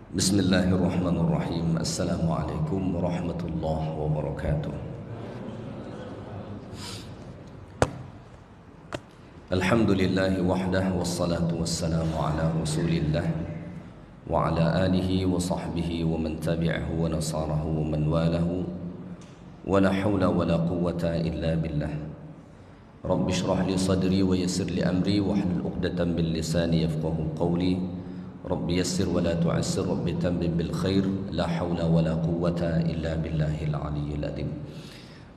Bismillahirrahmanirrahim. Assalamualaikum warahmatullahi wabarakatuh. Alhamdulillahi wahdah wassalatu wassalamu ala rasulillah wa ala alihi wa sahbihi wa man tabi'ahu wa nasarahu wa man walahu wa la hawla wa la quwwata illa billah. Rabbi shrah li sadri wa yassir li amri wa hlul 'uqdatam min lisani yafqahu qawli. Rabbi yassir wa la tu'assir, Rabbi tammim bil khair, la hawla wa la quwwata illa billahil aliyyil azim.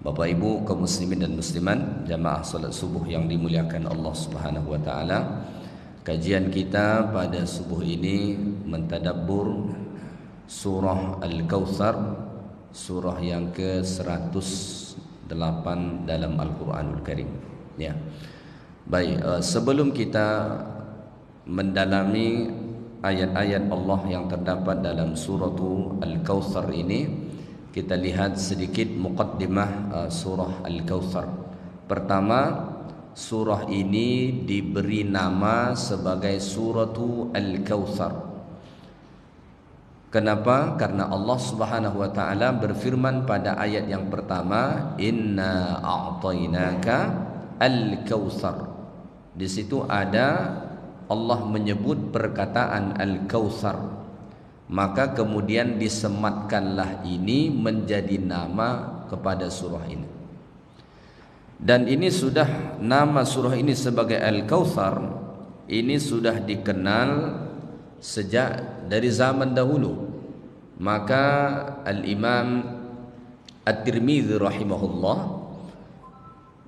Bapak Ibu kaum muslimin dan muslimat, jamaah salat subuh yang dimuliakan Allah Subhanahu wa taala. Kajian kita pada subuh ini mentadabbur surah Al-Kautsar, surah yang ke-108 dalam Al-Qur'anul Karim. Ya. Baik, sebelum kita mendalami ayat-ayat Allah yang terdapat dalam surah Al-Kautsar ini, kita lihat sedikit muqaddimah surah Al-Kautsar. Pertama, surah ini diberi nama sebagai surah Al-Kautsar. Kenapa? Karena Allah Subhanahu wa taala berfirman pada ayat yang pertama, "Inna a'tainaka Al-Kautsar." Di situ ada Allah menyebut perkataan Al-Kautsar, maka kemudian disematkanlah ini menjadi nama kepada surah ini. Dan ini sudah, nama surah ini sebagai Al-Kautsar ini sudah dikenal sejak dari zaman dahulu. Maka Al-Imam At-Tirmidzi rahimahullah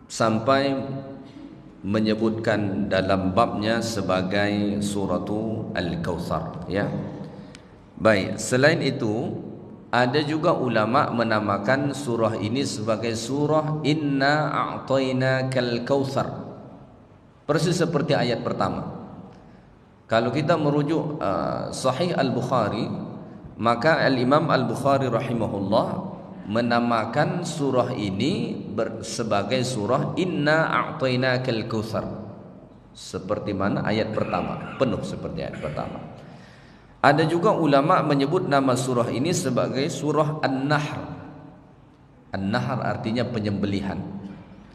sampai menyebutkan dalam babnya sebagai suratu Al-Kautsar, ya. Baik, selain itu ada juga ulama menamakan surah ini sebagai surah Inna a'tainakal kautsar. Persis seperti ayat pertama. Kalau kita merujuk Sahih Al-Bukhari, maka Al-Imam Al-Bukhari rahimahullah menamakan surah ini sebagai surah Inna a'tainakal kautsar, seperti mana ayat pertama, penuh seperti ayat pertama. Ada juga ulama menyebut nama surah ini sebagai surah An-Nahr. An-Nahr artinya penyembelihan,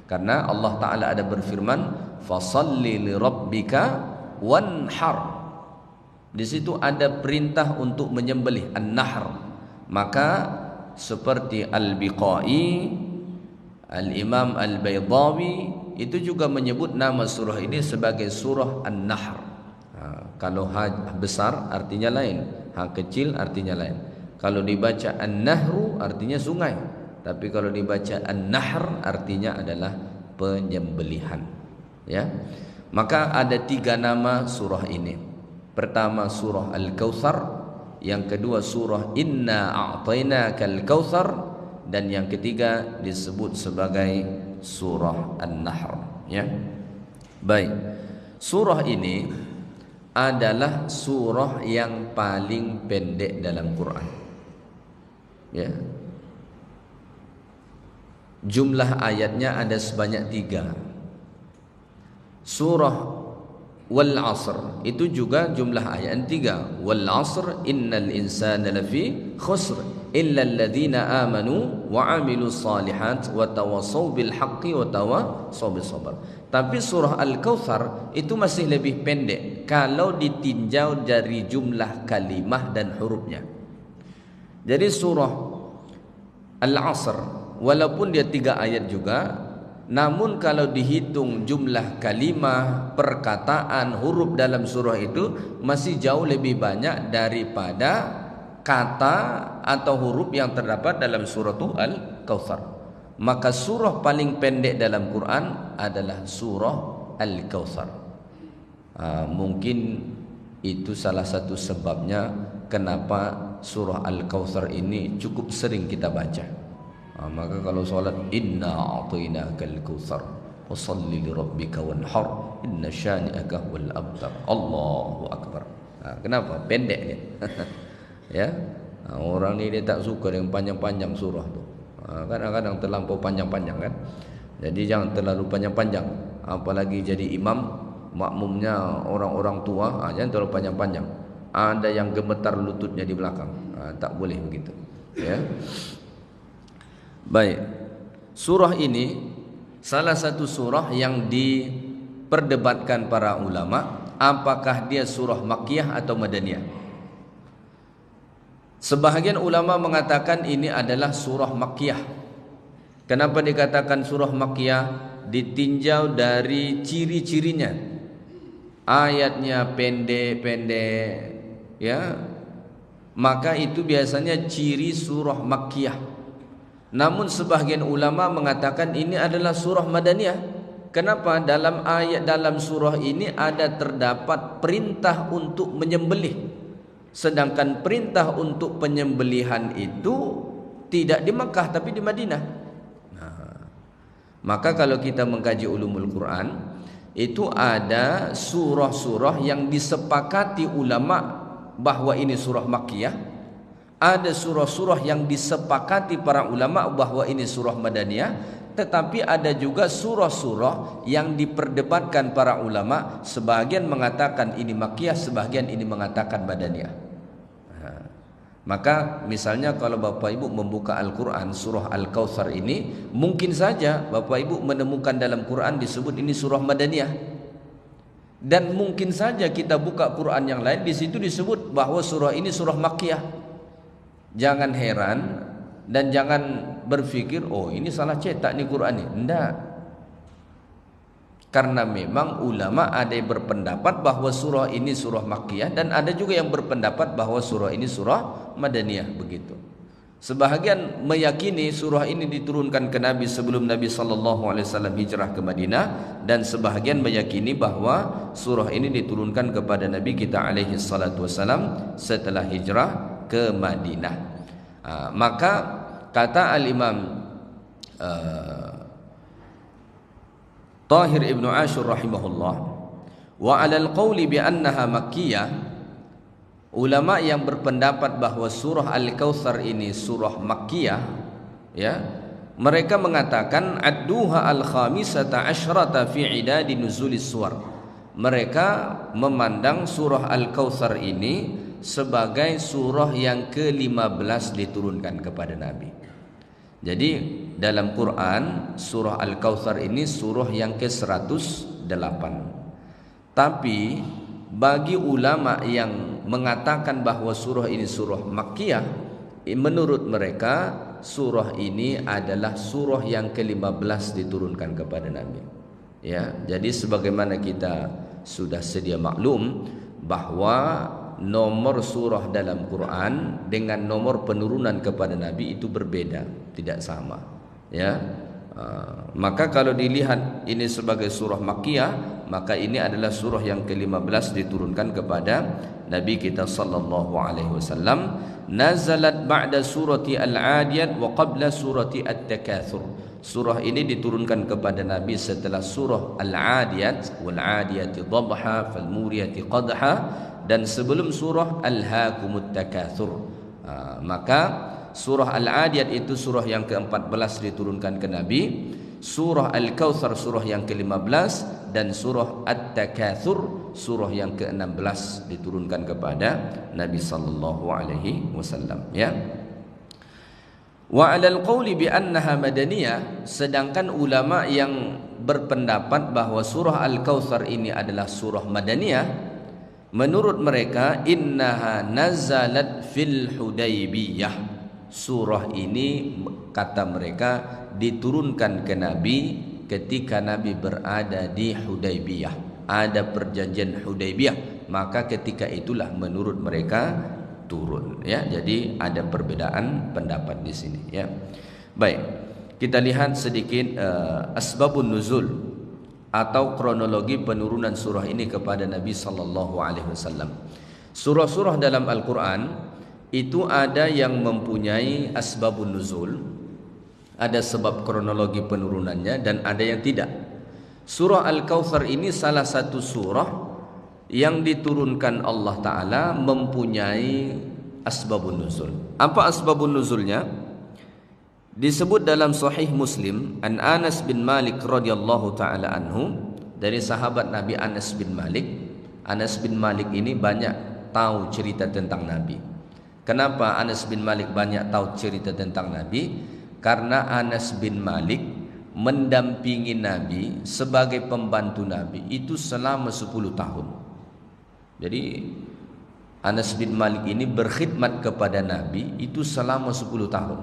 karena Allah Ta'ala ada berfirman, "Fasalli li rabbika wanhar." Di situ ada perintah untuk menyembelih, An-Nahr. Maka seperti Al-Biqai, Al-Imam Al-Baydawi itu juga menyebut nama surah ini sebagai surah An-Nahr. Kalau ha besar artinya lain, ha kecil artinya lain. Kalau dibaca An-Nahru artinya sungai, tapi kalau dibaca An-Nahr artinya adalah penyembelihan, ya. Maka ada 3 nama surah ini. Pertama surah Al-Kautsar, yang kedua surah Inna a'tainakal kautsar, dan yang ketiga disebut sebagai surah An-Nahr, ya. Baik, surah ini adalah surah yang paling pendek dalam Quran, ya. Jumlah ayatnya ada sebanyak 3. Surah Wal 'Asr itu juga jumlah ayat 3. Wal 'Asr innal insana lafi khusr illa alladhina amanu wa 'amilus salihat wa tawassaw bil haqqi wa tawassaw bis sabr. Tapi surah Al-Kautsar itu masih lebih pendek kalau ditinjau dari jumlah kalimah dan hurufnya. Jadi surah Al-'Asr walaupun dia 3 ayat juga, namun kalau dihitung jumlah kalimah, perkataan, huruf dalam surah itu masih jauh lebih banyak daripada kata atau huruf yang terdapat dalam surah Al-Kautsar. Maka surah paling pendek dalam Quran adalah surah Al-Kautsar. Mungkin itu salah satu sebabnya kenapa surah Al-Kautsar ini cukup sering kita baca. Maka kalau solat, Inna a'tainakal kautsar washalli li rabbika wanhar inna syani'aka wal abtar. Allahu akbar. Kenapa? Pendek dia. Ya. Orang ni dia tak suka dengan panjang-panjang surah tu. Kadang-kadang terlampau panjang-panjang kan. Jadi jangan terlalu panjang-panjang. Apalagi jadi imam, makmumnya orang-orang tua, jangan terlalu panjang-panjang. ada yang gemetar lututnya di belakang. Tak boleh begitu. Ya. Baik. Surah ini salah satu surah yang diperdebatkan para ulama, apakah dia surah Makkiyah atau Madaniyah. Sebahagian ulama mengatakan ini adalah surah Makkiyah. Kenapa dikatakan surah Makkiyah? Ditinjau dari ciri-cirinya. Ayatnya pendek-pendek, ya. Maka itu biasanya ciri surah Makkiyah. Namun sebahagian ulama mengatakan ini adalah surah Madaniyah. Kenapa? Dalam ayat dalam surah ini ada terdapat perintah untuk menyembelih. Sedangkan perintah untuk penyembelihan itu tidak di Makkah tapi di Madinah. Maka kalau kita mengkaji ulumul Quran, itu ada surah-surah yang disepakati ulama bahwa ini surah Makkiyah. Ada surah-surah yang disepakati para ulama bahwa ini surah Madaniyah. Tetapi ada juga surah-surah yang diperdebatkan para ulama. Sebahagian mengatakan ini Makkiyah, sebahagian ini mengatakan Madaniyah. Maka misalnya kalau Bapak Ibu membuka Al-Quran surah Al-Kautsar ini, mungkin saja Bapak Ibu menemukan dalam Quran disebut ini surah Madaniyah. Dan mungkin saja kita buka Quran yang lain, di situ disebut bahwa surah ini surah Makkiyah. Jangan heran dan jangan berpikir, oh ini salah cetak nih Quran ini. Tidak. Karena memang ulama ada yang berpendapat bahwa surah ini surah Makkiyah, dan ada juga yang berpendapat bahwa surah ini surah Madaniyah, begitu. Sebahagian meyakini surah ini diturunkan ke Nabi sebelum Nabi SAW hijrah ke Madinah, dan sebahagian meyakini bahwa surah ini diturunkan kepada Nabi kita SAW setelah hijrah ke Madinah. Maka kata Al-Imam Tahir Ibn Ashur rahimahullah, wa alal qawli bi annaha Makkiyah, ulama yang berpendapat bahwa surah Al-Kautsar ini surah Makkiyah, ya, mereka mengatakan adduha al-khamisata asyrata fi idadi nuzulis suwar. Mereka memandang surah Al-Kautsar ini sebagai surah yang ke-15 diturunkan kepada Nabi. Jadi dalam Quran surah Al-Kautsar ini surah yang ke-108. Tapi bagi ulama yang mengatakan bahwa surah ini surah Makkiyah, menurut mereka surah ini adalah surah yang ke-15 diturunkan kepada Nabi. Ya, jadi sebagaimana kita sudah sedia maklum bahwa nomor surah dalam Quran dengan nomor penurunan kepada Nabi itu berbeda, tidak sama. Ya, maka kalau dilihat ini sebagai surah Makkiyah, maka ini adalah surah yang ke-15 diturunkan kepada Nabi kita sallallahu alaihi wasallam. Nazalat ba'da surati Al-Adiyat wa qabla surati At-Takatsur. Surah ini diturunkan kepada Nabi setelah surah Al-Adiyat, wal 'adiyati dhabha fal muriyati qadha, dan sebelum surah Alhaakumut Takatsur. Maka surah Al-Adiyat itu surah yang ke-14 diturunkan ke Nabi, surah Al-Kautsar surah yang ke-15, dan surah At-Takatsur surah yang ke-16 diturunkan kepada Nabi sallallahu alaihi wasallam, ya. Wa 'alal qawli bi annaha madaniyah, sedangkan ulama yang berpendapat bahwa surah Al-Kautsar ini adalah surah Madaniyah, menurut mereka innaha nazalat fil Hudaybiyah. Surah ini kata mereka diturunkan ke Nabi ketika Nabi berada di Hudaybiyah. Ada perjanjian Hudaybiyah, maka ketika itulah menurut mereka turun, ya. Jadi ada perbedaan pendapat di sini, ya. Baik, kita lihat sedikit asbabun nuzul atau kronologi penurunan surah ini kepada Nabi sallallahu alaihi wasallam. Surah-surah dalam Al-Qur'an itu ada yang mempunyai asbabun nuzul, ada sebab kronologi penurunannya, dan ada yang tidak. Surah Al-Kautsar ini salah satu surah yang diturunkan Allah Ta'ala mempunyai asbabun nuzul. Apa asbabun nuzulnya? Disebut dalam Sahih Muslim an Anas bin Malik radhiyallahu ta'ala anhu, dari sahabat Nabi Anas bin Malik. Anas bin Malik ini banyak tahu cerita tentang Nabi. Kenapa Anas bin Malik banyak tahu cerita tentang Nabi? Karena Anas bin Malik mendampingi Nabi sebagai pembantu Nabi itu selama 10 tahun. Jadi Anas bin Malik ini berkhidmat kepada Nabi itu selama 10 tahun.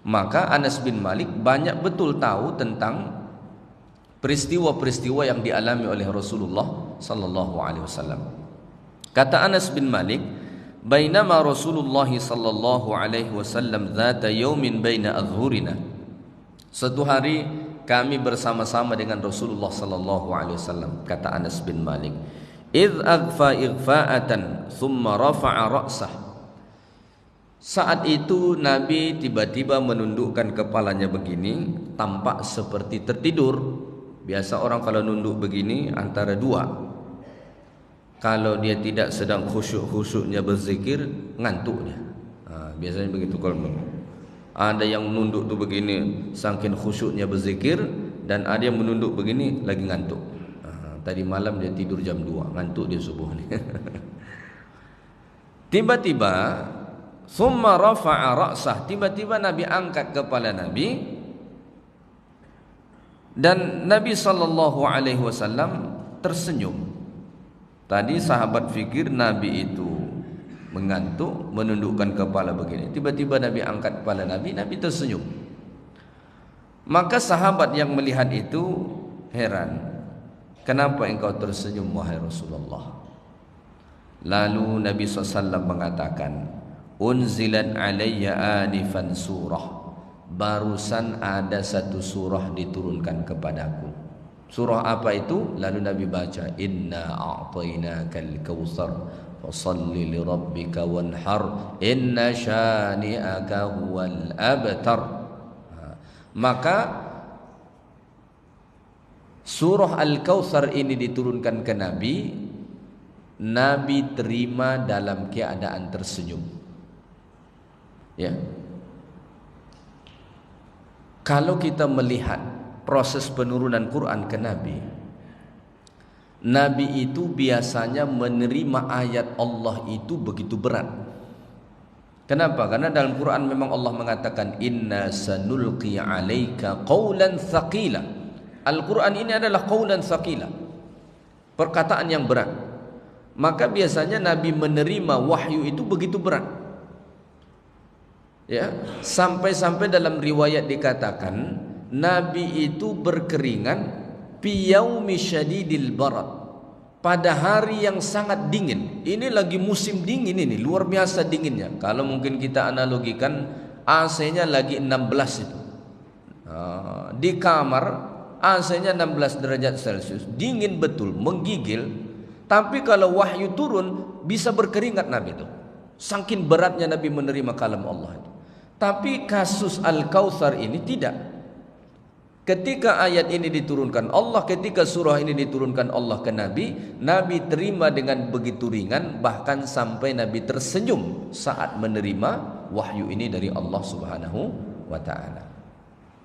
Maka Anas bin Malik banyak betul tahu tentang peristiwa-peristiwa yang dialami oleh Rasulullah sallallahu alaihi wasallam. Kata Anas bin Malik, "Bainama Rasulullah sallallahu alaihi wasallam dzata yaumin baina adhhurina." Suatu hari kami bersama-sama dengan Rasulullah sallallahu alaihi wasallam, kata Anas bin Malik. "Idz aghfa ighfa'atan thumma rafa'a ra'sah." Saat itu Nabi tiba-tiba menundukkan kepalanya begini, tampak seperti tertidur. Biasa orang kalau nunduk begini antara dua. Kalau dia tidak sedang khusyuk-khusyuknya berzikir, ngantuk dia. Biasanya begitu kalau ada yang menunduk tu begini saking khusyuknya berzikir, dan ada yang menunduk begini lagi ngantuk. Tadi malam dia tidur jam 2, ngantuk dia subuh ni. Tiba-tiba summa rafa'a ra'sah, tiba-tiba Nabi angkat kepala Nabi, dan Nabi sallallahu alaihi wasallam tersenyum. Tadi sahabat fikir Nabi itu mengantuk, menundukkan kepala begini. Tiba-tiba Nabi angkat kepala Nabi tersenyum. Maka sahabat yang melihat itu heran, "Kenapa engkau tersenyum wahai Rasulullah?" Lalu Nabi SAW mengatakan, "Unzilat alayya anifan surah." Barusan ada satu surah diturunkan kepadaku. Surah apa itu? Lalu Nabi baca, "Inna a'tainakal kautsar fasalli li rabbika wanhar inna syani'aka huwal abtar." Maka surah Al-Kautsar ini diturunkan ke Nabi. Nabi terima dalam keadaan tersenyum. Ya. Kalau kita melihat proses penurunan Quran ke Nabi, Nabi itu biasanya menerima ayat Allah itu begitu berat. Kenapa? Karena dalam Quran memang Allah mengatakan, "Inna sanulqi 'alaika qawlan thaqila." Al-Quran ini adalah qawlan thaqila, perkataan yang berat. Maka biasanya Nabi menerima wahyu itu begitu berat. Ya, sampai-sampai dalam riwayat dikatakan Nabi itu berkeringat fi yaumi syadidil barat, pada hari yang sangat dingin. Ini lagi musim dingin ini, luar biasa dinginnya. Kalau mungkin kita analogikan, AC-nya lagi 16 itu. Di kamar AC-nya 16 derajat Celcius, dingin betul, menggigil. Tapi kalau wahyu turun bisa berkeringat Nabi itu. Saking beratnya Nabi menerima kalam Allah itu. Tapi kasus Al-Kautsar ini tidak. Ketika ayat ini diturunkan Allah, ketika surah ini diturunkan Allah ke Nabi, Nabi terima dengan begitu ringan, bahkan sampai Nabi tersenyum saat menerima wahyu ini dari Allah Subhanahu wa taala.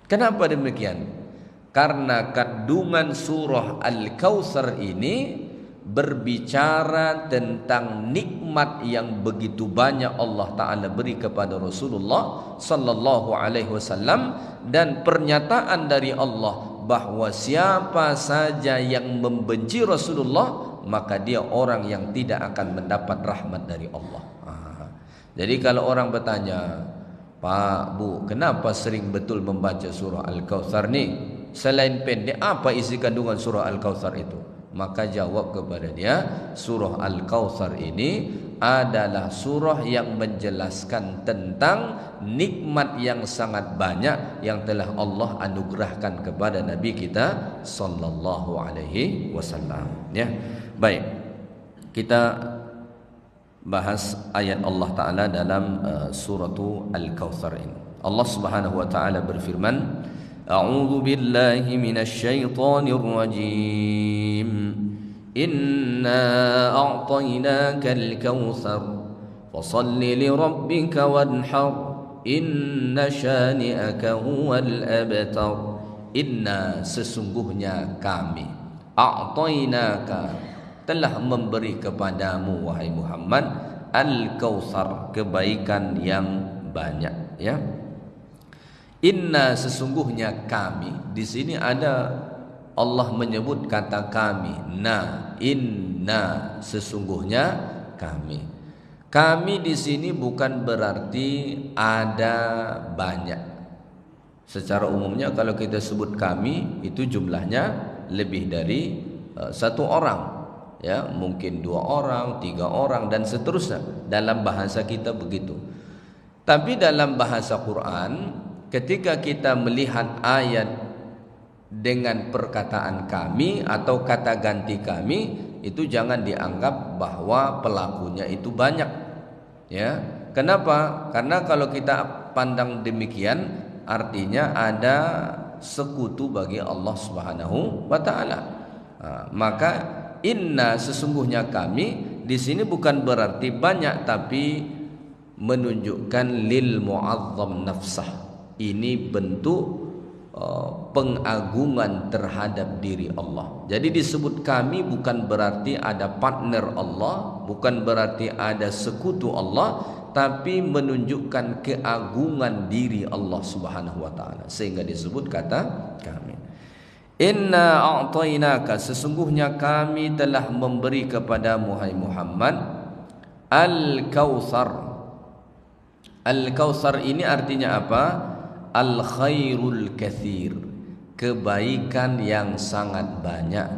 Kenapa demikian? Karena kandungan surah Al-Kautsar ini berbicara tentang nikmat yang begitu banyak Allah Ta'ala beri kepada Rasulullah Sallallahu Alaihi Wasallam, dan pernyataan dari Allah bahwa siapa saja yang membenci Rasulullah maka dia orang yang tidak akan mendapat rahmat dari Allah. Jadi kalau orang bertanya, "Pak, Bu, kenapa sering betul membaca surah Al-Kautsar ni? Selain pendek, apa isi kandungan surah Al-Kautsar itu?" Maka jawab kepada dia, surah Al-Kautsar ini adalah surah yang menjelaskan tentang nikmat yang sangat banyak yang telah Allah anugerahkan kepada Nabi kita sallallahu alaihi wasallam. Ya. Baik. Kita bahas ayat Allah Taala dalam surah Al-Kautsar ini. Allah Subhanahu wa taala berfirman, "A'udzu billahi minasy syaithanir rajim. Inna a'tainakal kautsar fashalli li rabbika wanhar inna syani'aka huwal abtar." Inna, sesungguhnya kami, a'tainaka, telah memberi kepadamu wahai Muhammad Al-Kautsar, kebaikan yang banyak, ya. Inna, sesungguhnya kami. Di sini ada Allah menyebut kata kami. Inna, sesungguhnya kami. Kami di sini bukan berarti ada banyak. Secara umumnya kalau kita sebut kami itu jumlahnya lebih dari satu orang, ya, mungkin 2 orang, 3 orang dan seterusnya. Dalam bahasa kita begitu. Tapi dalam bahasa Quran, ketika kita melihat ayat dengan perkataan kami atau kata ganti kami, itu jangan dianggap bahwa pelakunya itu banyak, ya. Kenapa? Karena kalau kita pandang demikian, artinya ada sekutu bagi Allah Subhanahu wa taala. Maka inna, sesungguhnya kami di sini bukan berarti banyak, tapi menunjukkan lil mu'azzam nafsah. Ini bentuk pengagungan terhadap diri Allah. Jadi disebut kami bukan berarti ada partner Allah, bukan berarti ada sekutu Allah, tapi menunjukkan keagungan diri Allah Subhanahu wa taala, sehingga disebut kata kami. Inna a'tainaka, sesungguhnya kami telah memberi kepadamu hai Muhammad Al-Kautsar. Al-Kautsar ini artinya apa? Al-khairul katsir, kebaikan yang sangat banyak.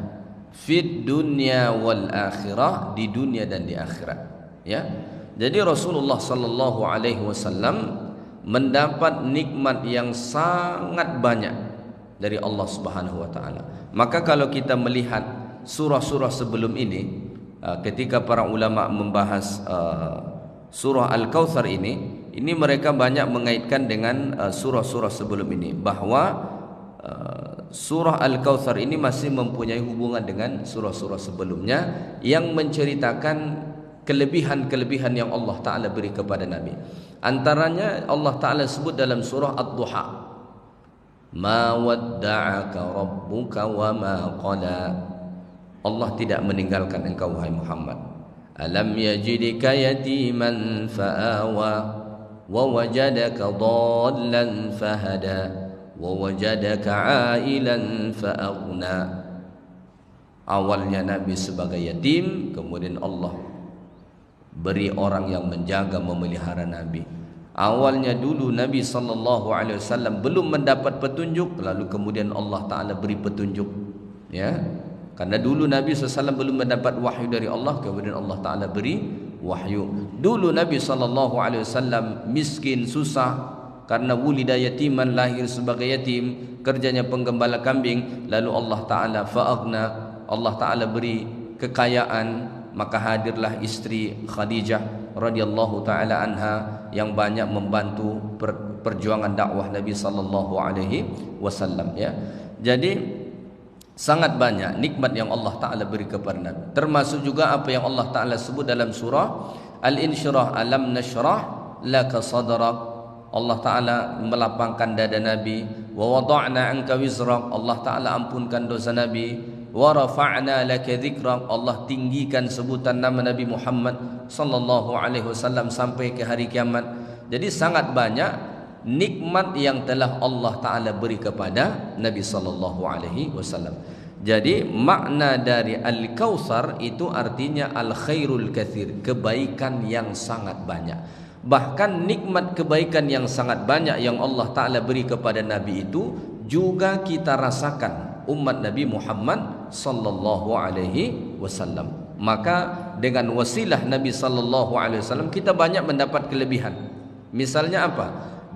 Fid dunya wal akhirah, di dunia dan di akhirat, ya. Jadi Rasulullah sallallahu alaihi wasallam mendapat nikmat yang sangat banyak dari Allah Subhanahu wa taala. Maka kalau kita melihat surah-surah sebelum ini, ketika para ulama membahas surah Al-Kautsar ini mereka banyak mengaitkan dengan surah-surah sebelum ini, bahwa surah Al-Kautsar ini masih mempunyai hubungan dengan surah-surah sebelumnya yang menceritakan kelebihan-kelebihan yang Allah Ta'ala beri kepada Nabi. Antaranya Allah Ta'ala sebut dalam surah Ad-Duha, ma wadda'aka rabbuka wa ma qala. Allah tidak meninggalkan engkau wahai Muhammad. Alam yajidika yatiman fa'awa wa wajadaka dhallan fahada wa wajadaka 'ailan fa'aghna. Awalnya Nabi sebagai yatim, kemudian Allah beri orang yang menjaga memelihara Nabi. Awalnya dulu Nabi SAW belum mendapat petunjuk, lalu kemudian Allah Ta'ala beri petunjuk, ya. Karena dulu Nabi SAW belum mendapat wahyu dari Allah, kemudian Allah Ta'ala beri wahyu. Dulu Nabi SAW miskin, susah, karena wulida yatiman, lahir sebagai yatim, kerjanya penggembala kambing. Lalu Allah Ta'ala fa'aghna, Allah Ta'ala beri kekayaan, maka hadirlah istri Khadijah radhiyallahu taala anha yang banyak membantu perjuangan dakwah Nabi sallallahu alaihi wasallam, ya. Jadi sangat banyak nikmat yang Allah Taala beri kepada Nabi. Termasuk juga apa yang Allah Taala sebut dalam surah Al-Insyirah, alam nashrah laka sadrak. Allah Taala melapangkan dada Nabi. Wa wada'na anka wizrak, Allah Taala ampunkan dosa Nabi. Wa rafa'na laka dzikrak, Allah tinggikan sebutan nama Nabi Muhammad sallallahu alaihi wasallam sampai ke hari kiamat. Jadi sangat banyak nikmat yang telah Allah Taala beri kepada Nabi sallallahu alaihi wasallam. Jadi makna dari Al-Kautsar itu artinya al-khairul katsir, kebaikan yang sangat banyak. Bahkan nikmat kebaikan yang sangat banyak yang Allah Ta'ala beri kepada Nabi itu juga kita rasakan umat Nabi Muhammad sallallahu alaihi wasallam. Maka dengan wasilah Nabi sallallahu alaihi wasallam kita banyak mendapat kelebihan. Misalnya apa?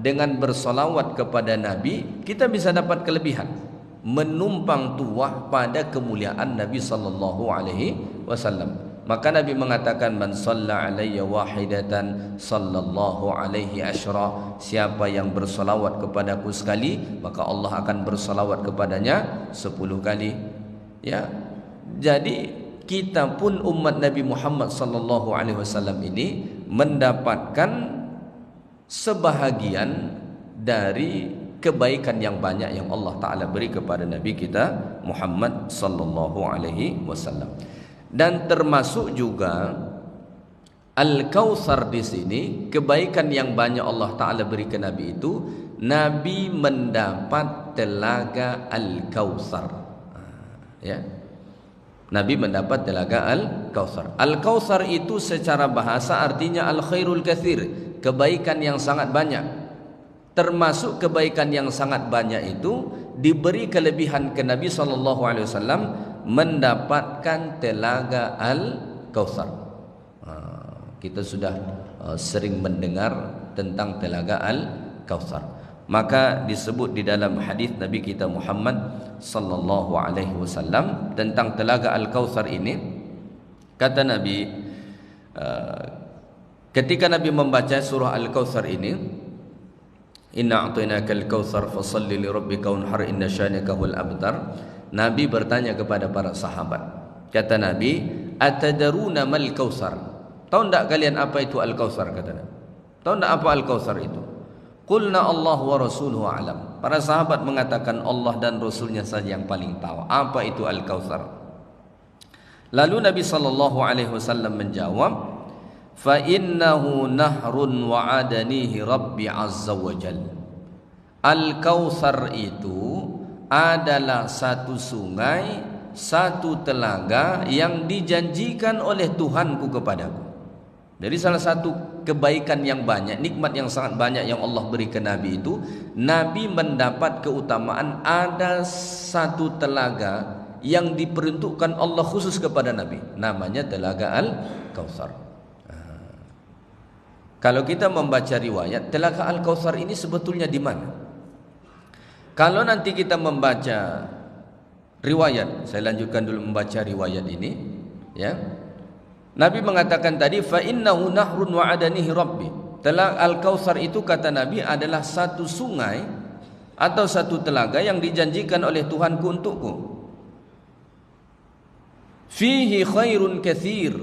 Dengan bersolawat kepada Nabi kita bisa dapat kelebihan, menumpang tuah pada kemuliaan Nabi sallallahu alaihi wasallam. Maka Nabi mengatakan, man shalla alayya wahidatan sallallahu alaihi asyra, siapa yang bersolawat kepadaku sekali maka Allah akan bersolawat kepadanya 10 kali, ya. Jadi kita pun umat Nabi Muhammad sallallahu alaihi wasallam ini mendapatkan sebahagian dari kebaikan yang banyak yang Allah Ta'ala beri kepada Nabi kita Muhammad sallallahu alaihi wasallam. Dan termasuk juga Al-Kautsar di sini, kebaikan yang banyak Allah Ta'ala beri ke Nabi itu, Nabi mendapat telaga Al-Kautsar. Ya, Nabi mendapat telaga Al-Kautsar. Al-Kautsar itu secara bahasa artinya Al-Khairul Katsir, kebaikan yang sangat banyak. Termasuk kebaikan yang sangat banyak itu diberi kelebihan ke Nabi SAW mendapatkan telaga Al-Kautsar. Kita sudah sering mendengar tentang telaga Al-Kautsar. Maka disebut di dalam hadis Nabi kita Muhammad sallallahu alaihi wasallam tentang telaga Al-Kautsar ini, kata Nabi, ketika Nabi membaca surah Al-Kautsar ini, inna a'tainaka al-kautsar fashalli li rabbika wanhar inna syani'aka huwal abtar, Nabi bertanya kepada para sahabat, kata Nabi, atadaruna mal kautsar? Tahu tak kalian apa itu Al-Kautsar? Kata Nabi. Tahu tak apa Al-Kautsar itu? Qulna Allah wa rasuluhu a'lam. Para sahabat mengatakan Allah dan Rasulnya saja yang paling tahu apa itu Al-Kautsar. Lalu Nabi SAW menjawab, fa innahu nahrun wa'adanihi Rabbi azza wa jalla. Al-Kautsar itu adalah satu sungai, satu telaga yang dijanjikan oleh Tuhanku kepadaku. Jadi salah satu kebaikan yang banyak, nikmat yang sangat banyak yang Allah beri ke Nabi itu, Nabi mendapat keutamaan ada satu telaga yang diperuntukkan Allah khusus kepada Nabi, namanya telaga Al-Kautsar. Kalau kita membaca riwayat, telaga Al-Kautsar ini sebetulnya di mana? Kalau nanti kita membaca riwayat, saya lanjutkan dulu membaca riwayat ini, ya. Nabi mengatakan tadi, fa innahu nahrun wa'adanihi rabbi. Telaga Al-Kautsar itu kata Nabi adalah satu sungai atau satu telaga yang dijanjikan oleh Tuhanku untukku. Fihi khairun katsir.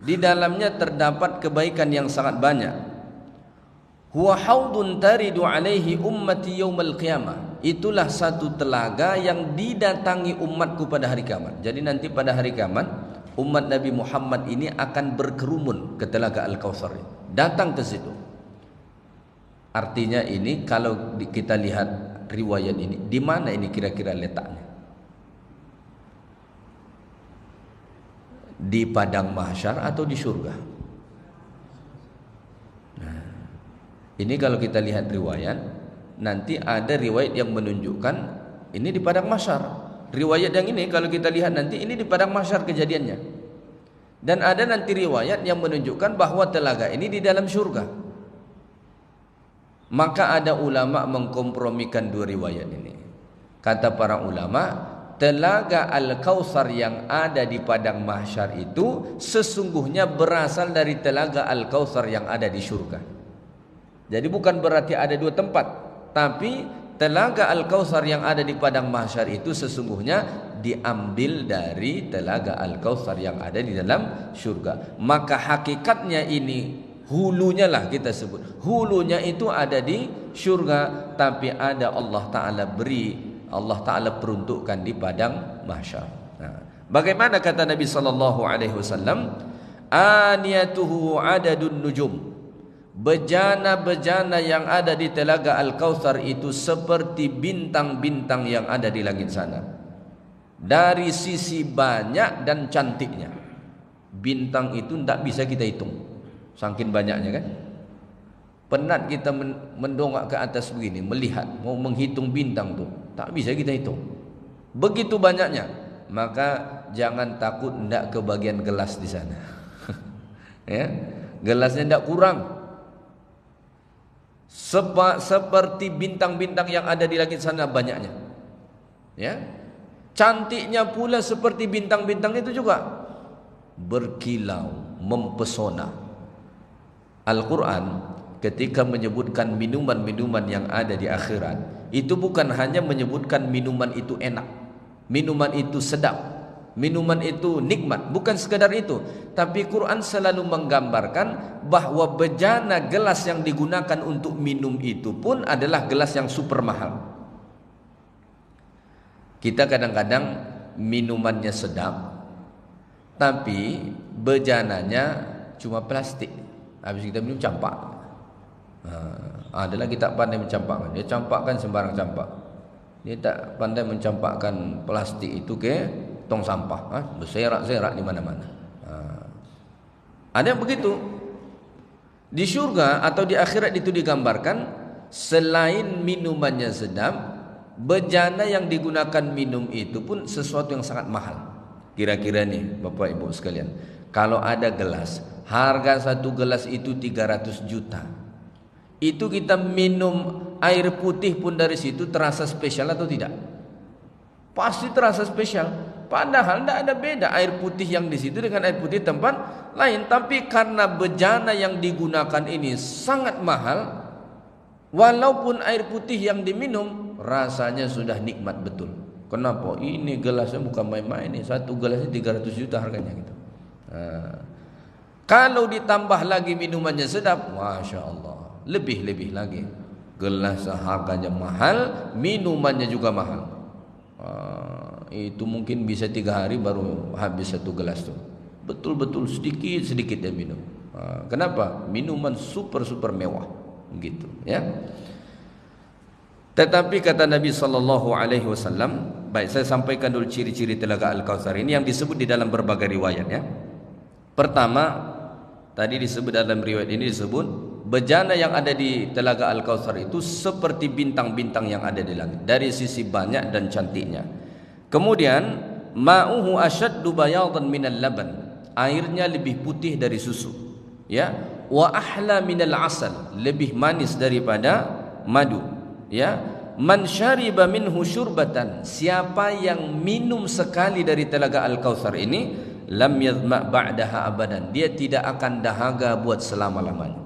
Di dalamnya terdapat kebaikan yang sangat banyak. Huwa haudun taridu alaihi ummati yaumal qiyamah. Itulah satu telaga yang didatangi umatku pada hari kiamat. Jadi nanti pada hari kiamat umat Nabi Muhammad ini akan berkerumun ke telaga Al-Kautsar, datang ke situ. Artinya ini kalau kita lihat riwayat ini, di mana ini kira-kira letaknya? Di padang mahsyar atau di surga? Nah, ini kalau kita lihat riwayat, nanti ada riwayat yang menunjukkan ini di padang mahsyar. Riwayat yang ini kalau kita lihat nanti ini di padang mahsyar kejadiannya. Dan ada nanti riwayat yang menunjukkan bahwa telaga ini di dalam surga. Maka ada ulama mengkompromikan dua riwayat ini. Kata para ulama, telaga Al-Kautsar yang ada di padang mahsyar itu sesungguhnya berasal dari telaga Al-Kautsar yang ada di surga. Jadi bukan berarti ada dua tempat, tapi telaga Al-Kautsar yang ada di padang mahsyar itu sesungguhnya diambil dari telaga Al-Kautsar yang ada di dalam surga. Maka hakikatnya ini hulunya lah kita sebut. Hulunya itu ada di surga, tapi ada Allah Ta'ala beri, Allah Ta'ala peruntukkan di padang mahsyar. Nah, bagaimana kata Nabi SAW? Aniyatuhu adadun nujum. Bejana-bejana yang ada di telaga Al-Kautsar itu seperti bintang-bintang yang ada di langit sana. Dari sisi banyak dan cantiknya. Bintang itu tidak bisa kita hitung, saking banyaknya kan. Penat kita mendongak ke atas begini, melihat, mau menghitung bintang tuh, tak bisa kita hitung. Begitu banyaknya. Maka jangan takut tidak kebagian gelas di sana. Ya, gelasnya tidak kurang. Seperti bintang-bintang yang ada di langit sana banyaknya. Ya, cantiknya pula seperti bintang-bintang itu juga, berkilau, mempesona. Al-Quran ketika menyebutkan minuman-minuman yang ada di akhirat, itu bukan hanya menyebutkan minuman itu enak, minuman itu sedap, minuman itu nikmat, bukan sekadar itu. Tapi Quran selalu menggambarkan bahwa bejana gelas yang digunakan untuk minum itu pun adalah gelas yang super mahal. Kita kadang-kadang minumannya sedap, tapi bejananya cuma plastik. Habis kita minum campak. Ada lagi tak pandai mencampakkan. Dia campakkan sembarang campak. Dia tak pandai mencampakkan plastik itu ke tong sampah. Berserak-serak di mana-mana. Ada yang begitu. Di syurga atau di akhirat itu digambarkan, selain minumannya sedap, bejana yang digunakan minum itu pun sesuatu yang sangat mahal. Kira-kira nih Bapak Ibu sekalian, kalau ada gelas, harga satu gelas itu 300 juta. Itu kita minum air putih pun dari situ terasa spesial atau tidak? Pasti terasa spesial. Padahal tidak ada beda air putih yang di situ dengan air putih tempat lain. Tapi karena bejana yang digunakan ini sangat mahal, walaupun air putih yang diminum rasanya sudah nikmat betul. Kenapa? Ini gelasnya bukan main-main ini. Satu gelasnya 300 juta harganya gitu. Kalau ditambah lagi minumannya sedap, Masya Allah, lebih-lebih lagi. Gelas harganya mahal, minumannya juga mahal. Itu mungkin bisa 3 hari baru habis satu gelas tuh. Betul-betul sedikit-sedikit dia minum. Kenapa? Minuman super mewah, gitu ya. Tetapi kata Nabi SAW, baik saya sampaikan dulu ciri-ciri telaga Al-Kautsar ini yang disebut di dalam berbagai riwayat ya. Pertama, tadi disebut dalam riwayat ini disebut bejana yang ada di telaga Al-Kautsar itu seperti bintang-bintang yang ada di langit dari sisi banyak dan cantiknya. Kemudian ma'uhu asyaddu bayadan minal laban, airnya lebih putih dari susu ya. Wa ahla minal asal, lebih manis daripada madu ya. Man syariba minhu syurbatan, siapa yang minum sekali dari telaga Al-Kautsar ini, lam yadhma ba'daha abadan, dia tidak akan dahaga buat selama-lamanya.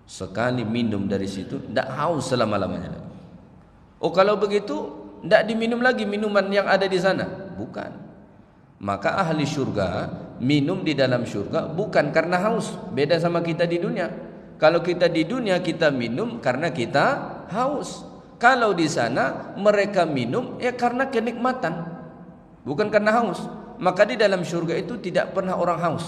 Sekali minum dari situ tidak haus selama-lamanya. Oh kalau begitu tidak diminum lagi minuman yang ada di sana? Bukan. Maka ahli syurga minum di dalam syurga bukan karena haus. Beda sama kita di dunia. Kalau kita di dunia kita minum karena kita haus. Kalau di sana mereka minum ya karena kenikmatan, bukan karena haus. Maka di dalam syurga itu tidak pernah orang haus.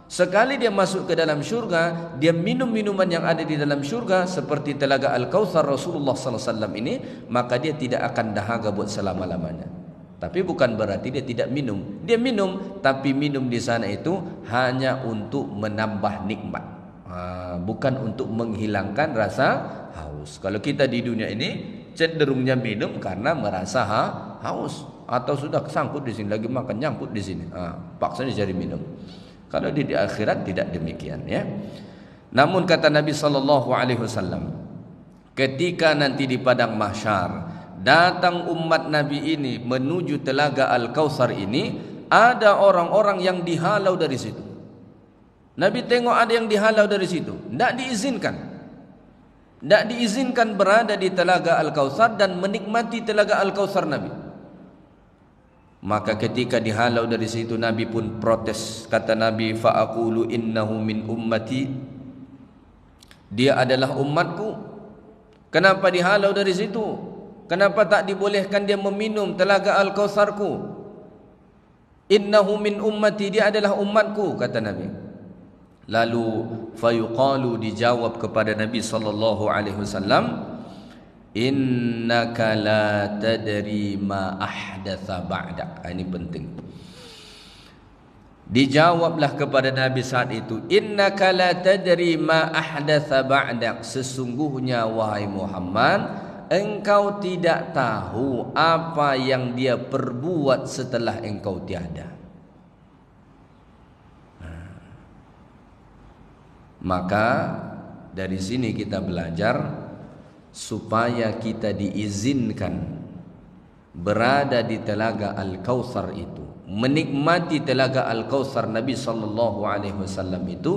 Sekali dia masuk ke dalam syurga, dia minum minuman yang ada di dalam syurga seperti telaga Al-Kautsar Rasulullah SAW ini, maka dia tidak akan dahaga buat selama-lamanya. Tapi bukan berarti dia tidak minum. Dia minum, tapi minum di sana itu hanya untuk menambah nikmat, bukan untuk menghilangkan rasa haus. Kalau kita di dunia ini cenderungnya minum karena merasa haus, atau sudah sangkut di sini lagi makan nyangkut di sini, paksa dicari minum. Kalau di akhirat tidak demikian ya. Namun kata Nabi SAW, ketika nanti di padang mahsyar datang umat Nabi ini menuju telaga Al-Kautsar ini, ada orang-orang yang dihalau dari situ. Nabi tengok ada yang dihalau dari situ, tidak diizinkan. Tidak diizinkan berada di telaga Al-Kautsar dan menikmati telaga Al-Kautsar Nabi. Maka ketika dihalau dari situ, Nabi pun protes. Kata Nabi, fa'aqulu innahu min ummati, dia adalah umatku. Kenapa dihalau dari situ? Kenapa tak dibolehkan dia meminum telaga Al-Kautsarku? Innahu min ummati, dia adalah umatku, kata Nabi. Lalu fayuqalu, dijawab kepada Nabi SAW, innaka la tadri ma ahdatha ba'dak. Ini penting. Dijawablah kepada Nabi saat itu, innaka la tadri ma ahdatha ba'dak, sesungguhnya wahai Muhammad, engkau tidak tahu apa yang dia perbuat setelah engkau tiada. Maka dari sini kita belajar supaya kita diizinkan berada di telaga Al-Kautsar itu, menikmati telaga Al-Kautsar Nabi SAW itu,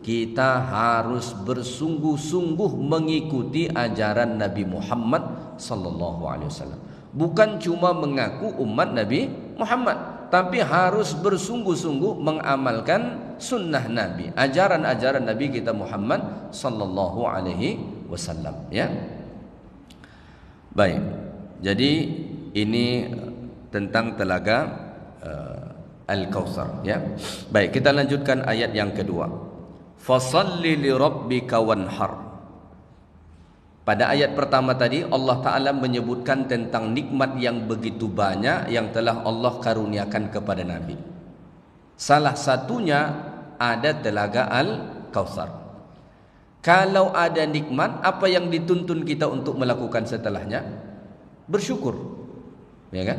kita harus bersungguh-sungguh mengikuti ajaran Nabi Muhammad SAW. Bukan cuma mengaku umat Nabi Muhammad, tapi harus bersungguh-sungguh mengamalkan sunnah Nabi, ajaran-ajaran Nabi kita Muhammad SAW ya. Baik, jadi ini tentang telaga Al-Kautsar, ya. Baik, kita lanjutkan ayat yang kedua. Fashalli li rabbika wanhar. Pada ayat pertama tadi Allah Ta'ala menyebutkan tentang nikmat yang begitu banyak yang telah Allah karuniakan kepada Nabi. Salah satunya ada telaga Al-Kautsar. Kalau ada nikmat, apa yang dituntun kita untuk melakukan setelahnya? Bersyukur, ya kan?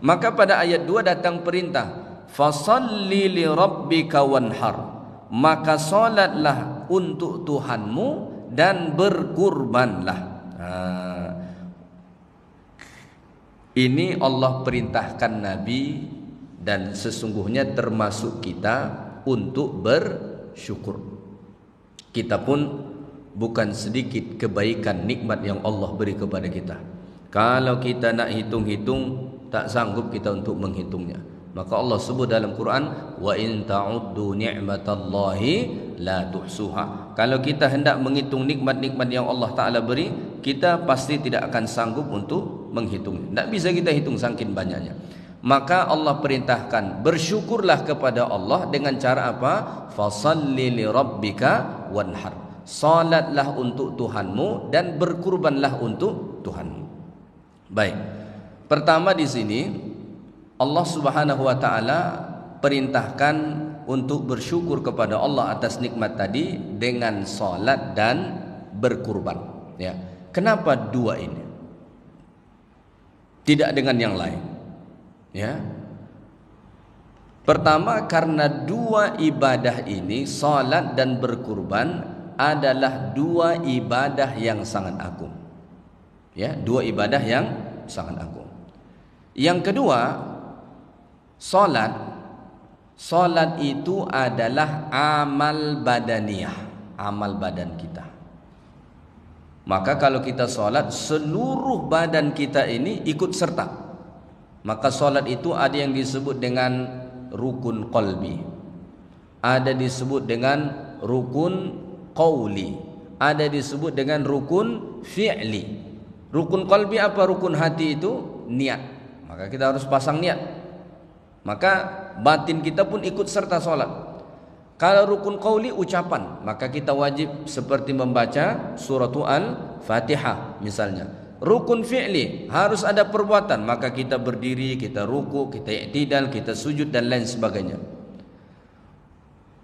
Maka pada ayat 2 datang perintah, fashalli li rabbika wanhar. Maka salatlah untuk Tuhanmu dan berkurbanlah. Ini Allah perintahkan Nabi, dan sesungguhnya termasuk kita untuk bersyukur. Kita pun bukan sedikit kebaikan nikmat yang Allah beri kepada kita. Kalau kita nak hitung-hitung, tak sanggup kita untuk menghitungnya. Maka Allah sebut dalam Quran, wa in ta'uddu ni'matallahi la tuhsuha. Kalau kita hendak menghitung nikmat-nikmat yang Allah Ta'ala beri, kita pasti tidak akan sanggup untuk menghitungnya. Tak bisa kita hitung saking banyaknya. Maka Allah perintahkan, bersyukurlah kepada Allah dengan cara apa? Fashalli li rabbika wanhar. Salatlah untuk Tuhanmu dan berkurbanlah untuk Tuhanmu. Baik. Pertama di sini Allah Subhanahu wa taala perintahkan untuk bersyukur kepada Allah atas nikmat tadi dengan salat dan berkurban, ya. Kenapa dua ini? Tidak dengan yang lain, ya. Pertama, karena dua ibadah ini, salat dan berkurban, adalah dua ibadah yang sangat agung, ya, dua ibadah yang sangat agung. Yang kedua, Salat itu adalah amal badaniyah, amal badan kita. Maka kalau kita salat, seluruh badan kita ini ikut serta. Maka salat itu ada yang disebut dengan rukun qalbi, ada disebut dengan rukun qauli, ada disebut dengan rukun fi'li. Rukun qalbi apa? Rukun hati itu niat. Maka kita harus pasang niat. Maka batin kita pun ikut serta solat. Kalau rukun qauli ucapan, maka kita wajib seperti membaca surah Al-Fatihah misalnya. Rukun fi'li harus ada perbuatan, maka kita berdiri, kita ruku, kita i'tidal, kita sujud dan lain sebagainya.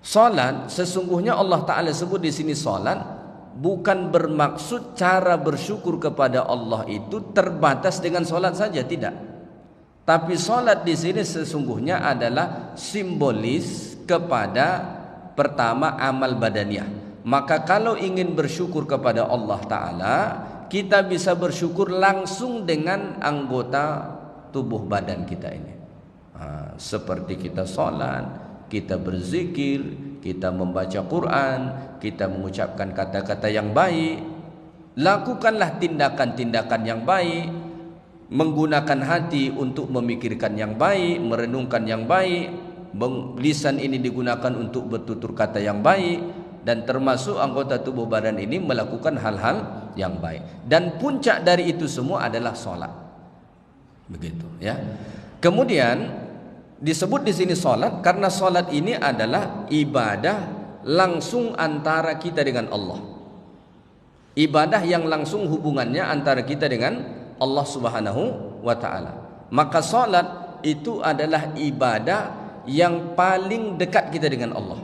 Salat, sesungguhnya Allah Ta'ala sebut di sini salat, bukan bermaksud cara bersyukur kepada Allah itu terbatas dengan salat saja, tidak. Tapi salat di sini sesungguhnya adalah simbolis kepada pertama amal badaniyah. Maka kalau ingin bersyukur kepada Allah Ta'ala, kita bisa bersyukur langsung dengan anggota tubuh badan kita ini. Seperti kita salat, kita berzikir, kita membaca Quran, kita mengucapkan kata-kata yang baik. Lakukanlah tindakan-tindakan yang baik, menggunakan hati untuk memikirkan yang baik, merenungkan yang baik. Lisan ini digunakan untuk bertutur kata yang baik, dan termasuk anggota tubuh badan ini melakukan hal-hal yang baik. Dan puncak dari itu semua adalah salat. Begitu, ya. Kemudian disebut di sini salat karena salat ini adalah ibadah langsung antara kita dengan Allah. Ibadah yang langsung hubungannya antara kita dengan Allah Subhanahu wa ta'ala. Maka salat itu adalah ibadah yang paling dekat kita dengan Allah.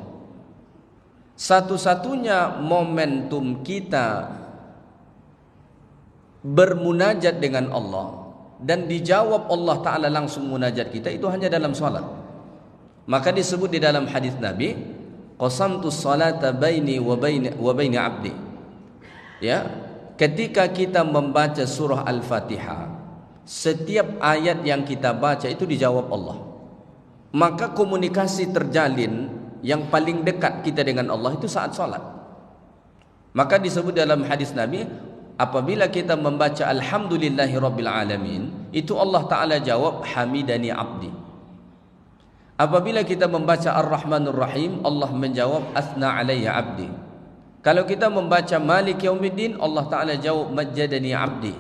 Satu-satunya momentum kita bermunajat dengan Allah dan dijawab Allah Ta'ala langsung munajat kita itu hanya dalam salat. Maka disebut di dalam hadis Nabi, qasamtu salata baini wa baini abdi. Ya, ketika kita membaca surah Al-Fatihah, setiap ayat yang kita baca itu dijawab Allah. Maka komunikasi terjalin yang paling dekat kita dengan Allah itu saat salat. Maka disebut dalam hadis Nabi, apabila kita membaca Alhamdulillahi Rabbil Alamin, itu Allah Ta'ala jawab Hamidani Abdi. Apabila kita membaca Ar-Rahmanur Rahim, Allah menjawab Athna Alayya Abdi. Kalau kita membaca Malik Yaumiddin, Allah Ta'ala jawab Majjadani Abdi.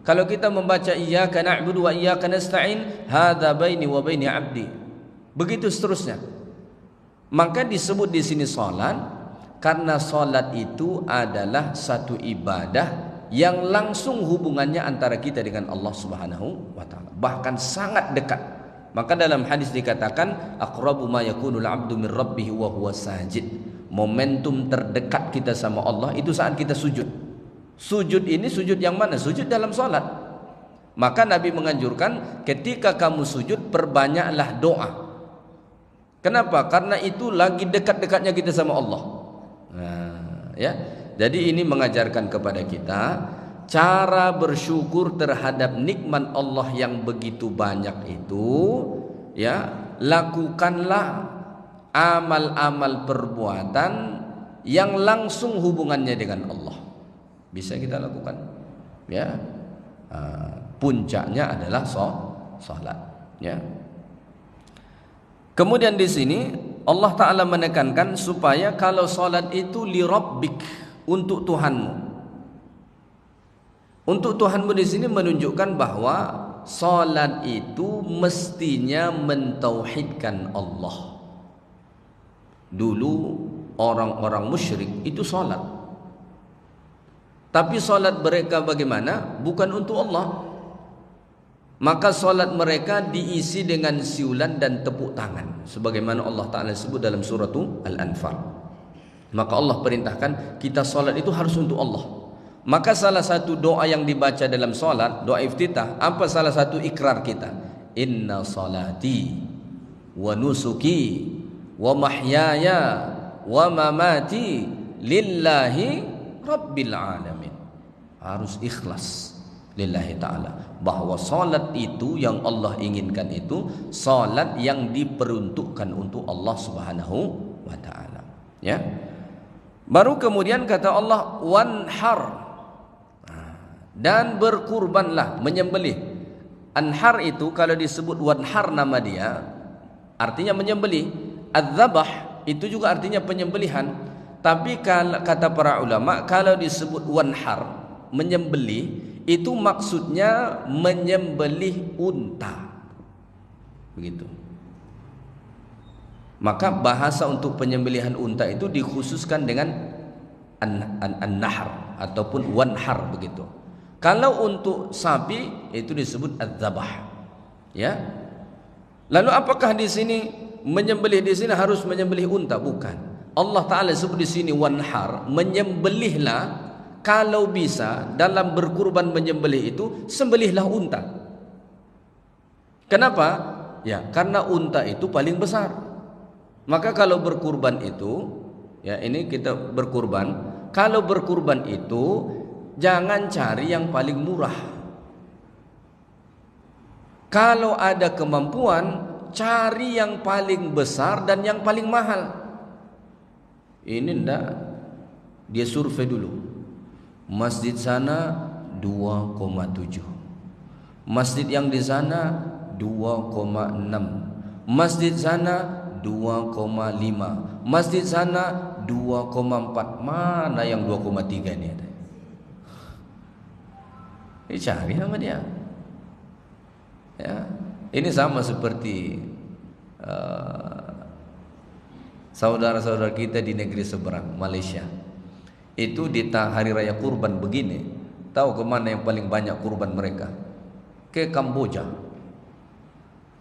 Kalau kita membaca Iyyaka na'budu wa iyyaka nasta'in, hadza baini wa baini abdi. Begitu seterusnya. Maka disebut di sini salat karena salat itu adalah satu ibadah yang langsung hubungannya antara kita dengan Allah Subhanahu wa taala, bahkan sangat dekat. Maka dalam hadis dikatakan aqrabu ma yakunul 'abdu min rabbih wa huwa sajid. Momentum terdekat kita sama Allah itu saat kita sujud. Sujud ini sujud yang mana? Sujud dalam salat. Maka Nabi menganjurkan ketika kamu sujud perbanyaklah doa. Kenapa? Karena itu lagi dekat-dekatnya kita sama Allah. Nah, ya. Jadi ini mengajarkan kepada kita cara bersyukur terhadap nikmat Allah yang begitu banyak itu, ya. Lakukanlah amal-amal perbuatan yang langsung hubungannya dengan Allah. Bisa kita lakukan, ya. Puncaknya adalah salat, ya. Kemudian di sini Allah Ta'ala menekankan supaya kalau salat itu li rabbik, untuk Tuhanmu. Untuk Tuhanmu di sini menunjukkan bahwa salat itu mestinya mentauhidkan Allah. Dulu orang-orang musyrik itu salat, tapi salat mereka bagaimana? Bukan untuk Allah. Maka salat mereka diisi dengan siulan dan tepuk tangan, sebagaimana Allah Ta'ala sebut dalam surah Al-Anfal. Maka Allah perintahkan kita salat itu harus untuk Allah. Maka salah satu doa yang dibaca dalam salat, doa iftitah, apa salah satu ikrar kita? Inna salati wa nusuki wa mahyaya wa mamati lillahi rabbil alamin. Harus ikhlas lillahi ta'ala, bahwa salat itu yang Allah inginkan itu salat yang diperuntukkan untuk Allah Subhanahu wa ta'ala, ya. Baru kemudian kata Allah wanhar, dan berkurbanlah, menyembelih. Anhar itu kalau disebut wanhar nama dia artinya menyembelih. Adzabah itu juga artinya penyembelihan. Tapi kalau kata para ulama kalau disebut wanhar, menyembelih, itu maksudnya menyembelih unta. Begitu. Maka bahasa untuk penyembelihan unta itu dikhususkan dengan an-nahr ataupun wanhar begitu. Kalau untuk sapi itu disebut adzabah. Ya. Lalu apakah di sini menyembelih di sini harus menyembelih unta? Bukan. Allah Ta'ala sebut di sini wanhar, menyembelihlah. Kalau bisa dalam berkurban menyembelih itu sembelihlah unta. Kenapa? Ya, karena unta itu paling besar. Maka kalau berkurban itu, ya ini kita berkurban. Kalau berkurban itu jangan cari yang paling murah. Kalau ada kemampuan, cari yang paling besar dan yang paling mahal. Ini ndak, dia survei dulu. Masjid sana 2,7, masjid yang di sana 2,6, masjid sana 2,5, masjid sana 2,4. Mana yang 2,3 ini ada? Dicari sama dia. Ya, ini sama seperti saudara-saudara kita di negeri seberang, Malaysia. Itu di hari raya kurban begini, tahu kemana yang paling banyak kurban mereka? Ke Kamboja.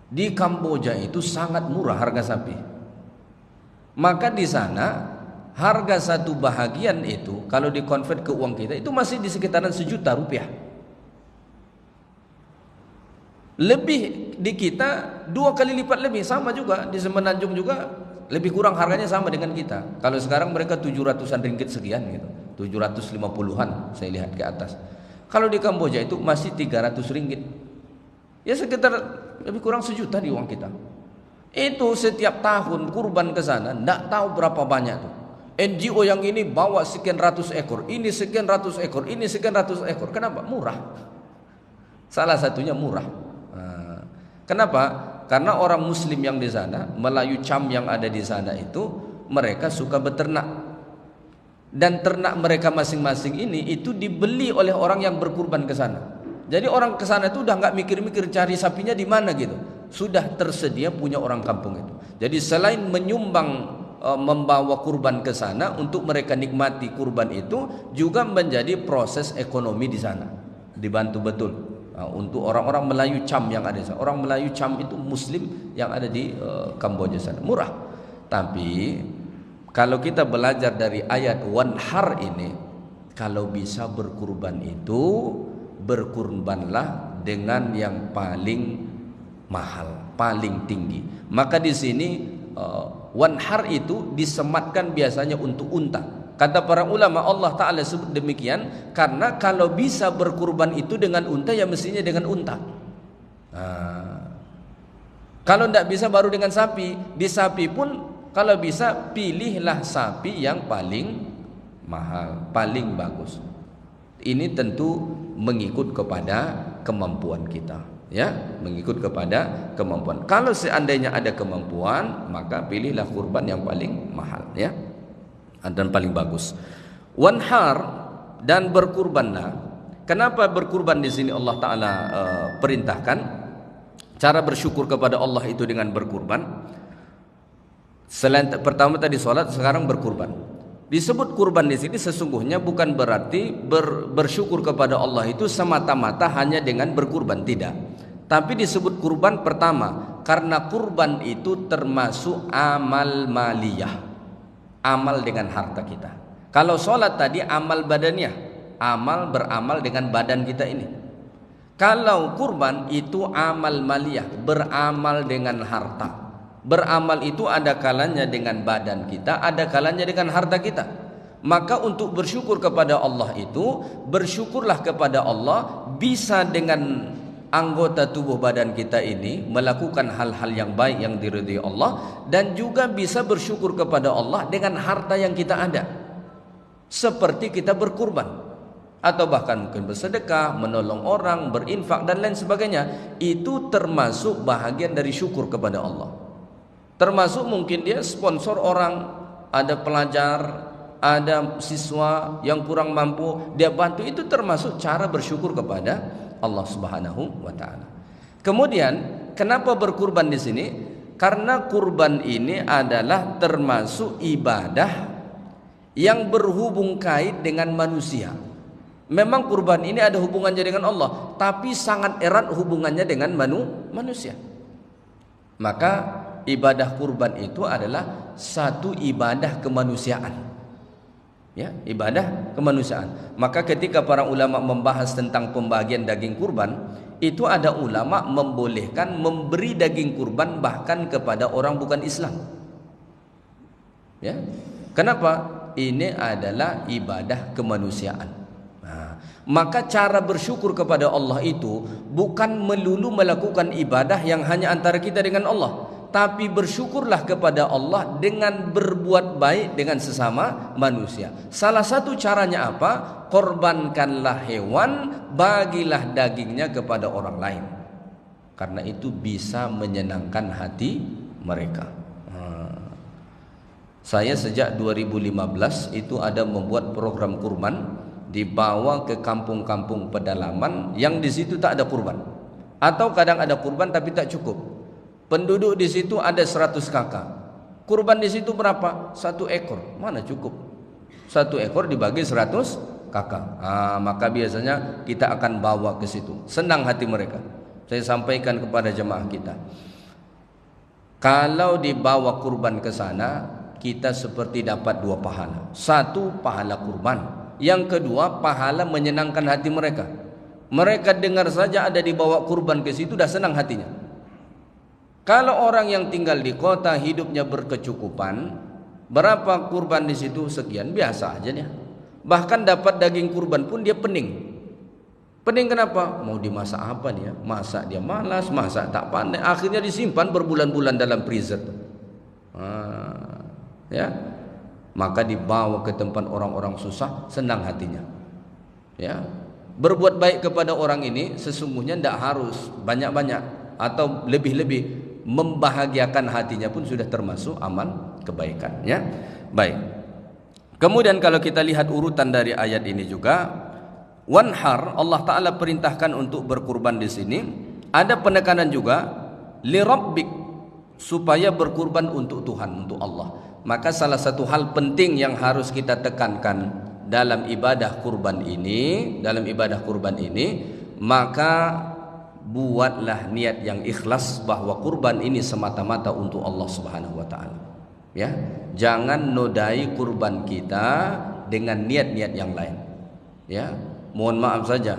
Di Kamboja itu sangat murah harga sapi. Maka di sana harga satu bahagian itu kalau dikonvert ke uang kita itu masih di sekitaran 1 juta rupiah. Lebih di kita 2 kali lipat lebih, sama juga di Semenanjung juga. Lebih kurang harganya sama dengan kita. Kalau sekarang mereka 700-an ringgit sekian gitu. 750-an saya lihat ke atas. Kalau di Kamboja itu masih 300 ringgit. Ya sekitar lebih kurang 1 juta di uang kita. Itu setiap tahun kurban ke sana, enggak tahu berapa banyak tuh. NGO yang ini bawa sekian ratus ekor, ini sekian ratus ekor, ini sekian ratus ekor. Kenapa? Murah. Salah satunya murah. Kenapa? Karena orang Muslim yang di sana, Melayu Cham yang ada di sana itu, mereka suka beternak. Dan ternak mereka masing-masing ini itu dibeli oleh orang yang berkurban ke sana. Jadi orang ke sana itu udah nggak mikir-mikir cari sapinya di mana gitu. sudah tersedia punya orang kampung itu. Jadi selain menyumbang membawa kurban ke sana untuk mereka nikmati kurban itu, juga menjadi proses ekonomi di sana, dibantu betul. Untuk orang-orang Melayu Cham yang ada di sana. Orang Melayu Cham itu Muslim yang ada di Kamboja sana, murah. Tapi kalau kita belajar dari ayat wanhar ini, kalau bisa berkurban itu, berkurbanlah dengan yang paling mahal, paling tinggi. Maka di sini wanhar itu disematkan biasanya untuk unta. Kata para ulama, Allah Ta'ala sebut demikian karena kalau bisa berkurban itu dengan unta, ya mestinya dengan unta. Kalau tidak bisa baru dengan sapi. Di sapi pun kalau bisa pilihlah sapi yang paling mahal, paling bagus. Ini tentu mengikut kepada kemampuan kita, ya, mengikut kepada kemampuan. Kalau seandainya ada kemampuan, maka pilihlah kurban yang paling mahal, ya, dan paling bagus. Wanhar dan berkurbanlah. Kenapa berkurban di sini Allah Ta'ala perintahkan? Cara bersyukur kepada Allah itu dengan berkurban. Selain pertama tadi sholat, sekarang berkurban. Disebut kurban di sini sesungguhnya bukan berarti bersyukur kepada Allah itu semata-mata hanya dengan berkurban, tidak. Tapi disebut kurban pertama karena kurban itu termasuk amal maliyah, amal dengan harta kita. Kalau sholat tadi amal badaniah, amal beramal dengan badan kita ini. Kalau kurban itu amal maliyah, beramal dengan harta. Beramal itu ada kalanya dengan badan kita, ada kalanya dengan harta kita. Maka untuk bersyukur kepada Allah itu, bersyukurlah kepada Allah bisa dengan anggota tubuh badan kita ini melakukan hal-hal yang baik yang diridhai Allah, dan juga bisa bersyukur kepada Allah dengan harta yang kita ada, seperti kita berkurban atau bahkan mungkin bersedekah, menolong orang, berinfak dan lain sebagainya. Itu termasuk bahagian dari syukur kepada Allah. Termasuk mungkin dia sponsor orang, ada pelajar, ada siswa yang kurang mampu, dia bantu, itu termasuk cara bersyukur kepada Allah Subhanahu wa taala. Kemudian, kenapa berkurban di sini? Karena kurban ini adalah termasuk ibadah yang berhubung kait dengan manusia. Memang kurban ini ada hubungannya dengan Allah, tapi sangat erat hubungannya dengan manusia. Maka ibadah kurban itu adalah satu ibadah kemanusiaan, ya, ibadah kemanusiaan. Maka ketika para ulama membahas tentang pembagian daging kurban, itu ada ulama membolehkan memberi daging kurban bahkan kepada orang bukan Islam, ya. Kenapa? Ini adalah ibadah kemanusiaan. Maka cara bersyukur kepada Allah itu bukan melulu melakukan ibadah yang hanya antara kita dengan Allah, tapi bersyukurlah kepada Allah dengan berbuat baik dengan sesama manusia. Salah satu caranya apa? Korbankanlah hewan, bagilah dagingnya kepada orang lain. Karena itu bisa menyenangkan hati mereka. Saya sejak 2015 itu ada membuat program kurban, dibawa ke kampung-kampung pedalaman yang di situ tak ada kurban, atau kadang ada kurban tapi tak cukup. Penduduk di situ ada 100 kakak. Kurban di situ berapa? 1 ekor. Mana cukup? 1 ekor dibagi 100 kakak. Maka biasanya kita akan bawa ke situ. Senang hati mereka. Saya sampaikan kepada jemaah kita, kalau dibawa kurban ke sana, kita seperti dapat 2 pahala. 1 pahala kurban, yang kedua pahala menyenangkan hati mereka. Mereka dengar saja ada dibawa kurban ke situ dah senang hatinya. Kalau orang yang tinggal di kota hidupnya berkecukupan, berapa kurban di situ? Sekian, biasa aja dia. Bahkan dapat daging kurban pun dia pening. Pening kenapa? Mau dimasak apa dia? Masak dia malas, masak tak pandai. Akhirnya disimpan berbulan-bulan dalam freezer. Ya, maka dibawa ke tempat orang-orang susah, senang hatinya. Ya, berbuat baik kepada orang ini sesungguhnya tidak harus banyak-banyak atau lebih-lebih, membahagiakan hatinya pun sudah termasuk amal kebaikan, ya. Baik. Kemudian kalau kita lihat urutan dari ayat ini juga, wanhar, Allah Ta'ala perintahkan untuk berkurban di sini. Ada penekanan juga li rabbik, supaya berkurban untuk Tuhan, untuk Allah. Maka salah satu hal penting yang harus kita tekankan dalam ibadah kurban ini, maka buatlah niat yang ikhlas bahwa kurban ini semata-mata untuk Allah Subhanahu wa taala. Ya, jangan nodai kurban kita dengan niat-niat yang lain. Ya, mohon maaf saja,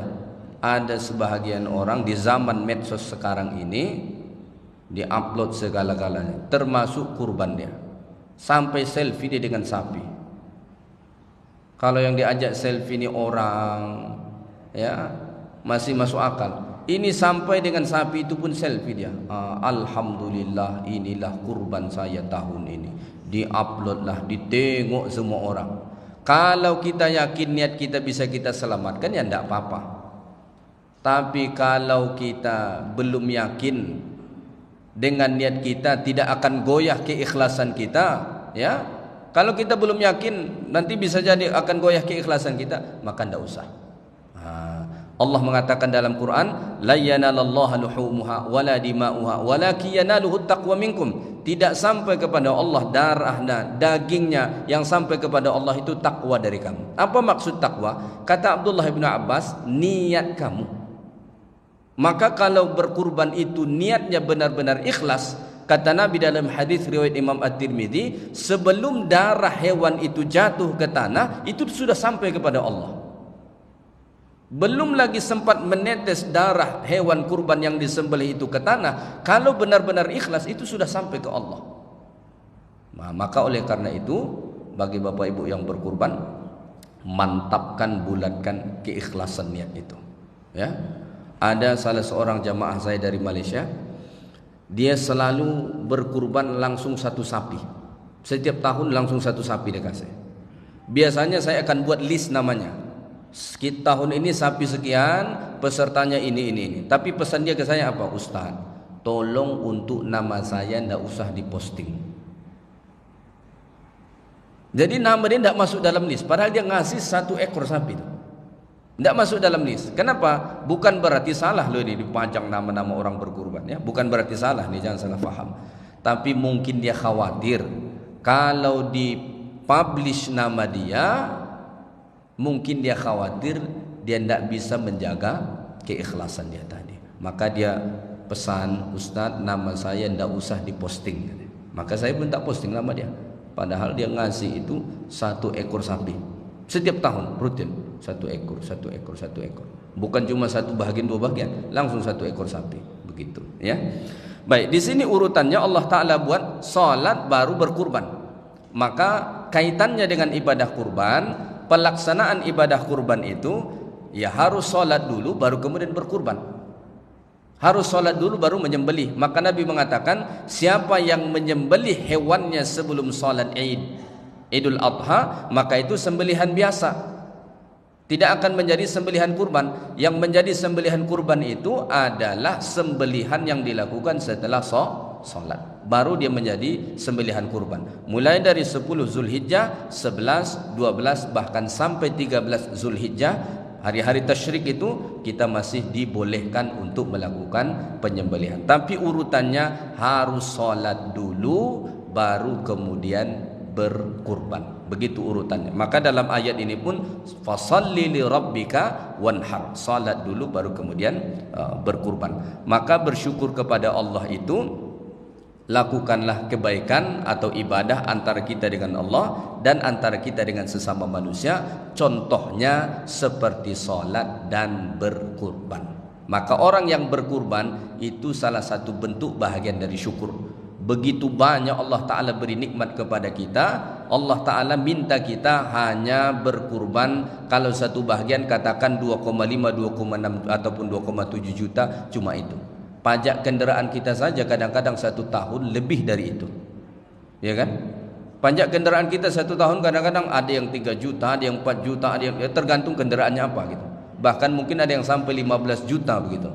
ada sebahagian orang di zaman medsos sekarang ini diupload segala-galanya, termasuk kurban dia. Sampai selfie dia dengan sapi. Kalau yang diajak selfie ini orang, ya, masih masuk akal. Ini sampai dengan sapi itu pun selfie dia. Alhamdulillah, inilah kurban saya tahun ini. Diuploadlah, ditengok semua orang. Kalau kita yakin niat kita bisa kita selamatkan, ya tidak apa-apa. Tapi kalau kita belum yakin dengan niat kita, tidak akan goyah keikhlasan kita, ya. Kalau kita belum yakin nanti bisa jadi akan goyah keikhlasan kita, maka tidak usah. Allah mengatakan dalam Quran, la yanalallaha luhumuha wala dima'uha walakin yanaluhu taqwa minkum. Tidak sampai kepada Allah darahnya, dagingnya, yang sampai kepada Allah itu takwa dari kamu. Apa maksud takwa? Kata Abdullah bin Abbas, niat kamu. Maka kalau berkurban itu niatnya benar-benar ikhlas, kata Nabi dalam hadis riwayat Imam At-Tirmidzi, sebelum darah hewan itu jatuh ke tanah, itu sudah sampai kepada Allah. Belum lagi sempat menetes darah hewan kurban yang disembelih itu ke tanah, kalau benar-benar ikhlas itu sudah sampai ke Allah. Maka oleh karena itu, bagi bapak ibu yang berkurban, mantapkan, bulatkan keikhlasan niat itu. Ya, ada salah seorang jamaah saya dari Malaysia, dia selalu berkurban langsung satu sapi. Setiap tahun langsung satu sapi dia kasih. Biasanya saya akan buat list namanya. Tahun ini sapi sekian, pesertanya ini. Tapi pesan dia ke saya apa? Ustaz, tolong untuk nama saya tidak usah diposting. Jadi nama dia tidak masuk dalam list, padahal dia ngasih 1 ekor sapi. Tidak masuk dalam list. Kenapa? Bukan berarti salah loh ini dipajang nama-nama orang berkurban, ya. Bukan berarti salah nih, jangan salah faham. Tapi mungkin dia khawatir kalau dipublish nama dia, mungkin dia khawatir dia tidak bisa menjaga keikhlasan dia tadi. Maka dia pesan, Ustaz, nama saya tidak usah diposting. Maka saya pun tak posting nama dia. Padahal dia ngasih itu 1 ekor sapi. Setiap tahun rutin 1 ekor. Bukan cuma 1 bagian 2 bagian, langsung 1 ekor sapi. Begitu, ya. Baik, di sini urutannya Allah Ta'ala buat salat baru berkurban. Maka kaitannya dengan ibadah kurban, pelaksanaan ibadah kurban itu ya harus sholat dulu baru kemudian berkurban. Harus sholat dulu baru menyembelih. Maka Nabi mengatakan, siapa yang menyembelih hewannya sebelum sholat Idul Adha, maka itu sembelihan biasa, tidak akan menjadi sembelihan kurban. Yang menjadi sembelihan kurban itu adalah sembelihan yang dilakukan setelah sholat, baru dia menjadi sembelihan kurban. Mulai dari 10 Zulhijjah, 11, 12, bahkan sampai 13 Zulhijjah, hari-hari tasyrik itu kita masih dibolehkan untuk melakukan penyembelihan. Tapi urutannya harus sholat dulu baru kemudian berkurban. Begitu urutannya. Maka dalam ayat ini pun fasalli li rabbika wanhar, salat dulu baru kemudian berkurban. Maka bersyukur kepada Allah itu, lakukanlah kebaikan atau ibadah antara kita dengan Allah dan antara kita dengan sesama manusia, contohnya seperti salat dan berkurban. Maka orang yang berkurban itu salah satu bentuk bahagian dari syukur. Begitu banyak Allah Ta'ala beri nikmat kepada kita, Allah Ta'ala minta kita hanya berkurban. Kalau satu bahagian katakan 2,5, 2,6 ataupun 2,7 juta, cuma itu. Pajak kenderaan kita saja kadang-kadang 1 tahun lebih dari itu, ya kan? Pajak kenderaan kita 1 tahun kadang-kadang ada yang 3 juta, ada yang 4 juta, ada yang, ya tergantung kendaraannya apa gitu. Bahkan mungkin ada yang sampai 15 juta begitu,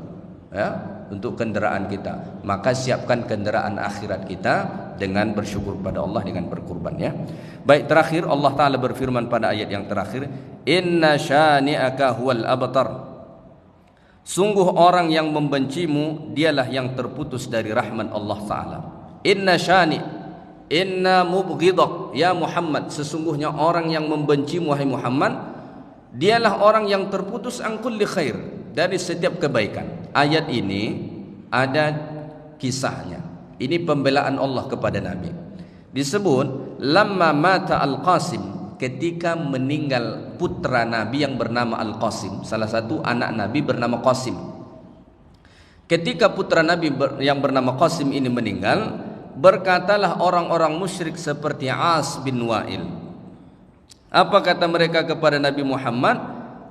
ya, untuk kenderaan kita. Maka siapkan kenderaan akhirat kita dengan bersyukur pada Allah dengan berkurban, ya. Baik, terakhir Allah Ta'ala berfirman pada ayat yang terakhir, inna syani'aka huwal abtar, Sungguh orang yang membencimu dialah yang terputus dari rahmat Allah Ta'ala. Inna syani, inna mubghidak ya Muhammad, sesungguhnya orang yang membencimu wahai Muhammad, dialah orang yang terputus an kulli khair, dari setiap kebaikan. Ayat ini ada kisahnya. Ini pembelaan Allah kepada Nabi. Disebut lamma mata Al-Qasim, ketika meninggal putra Nabi yang bernama Al-Qasim, salah satu anak Nabi bernama Qasim. Ketika putra Nabi yang bernama Qasim ini meninggal, berkatalah orang-orang musyrik seperti As bin Wa'il. Apa kata mereka kepada Nabi Muhammad?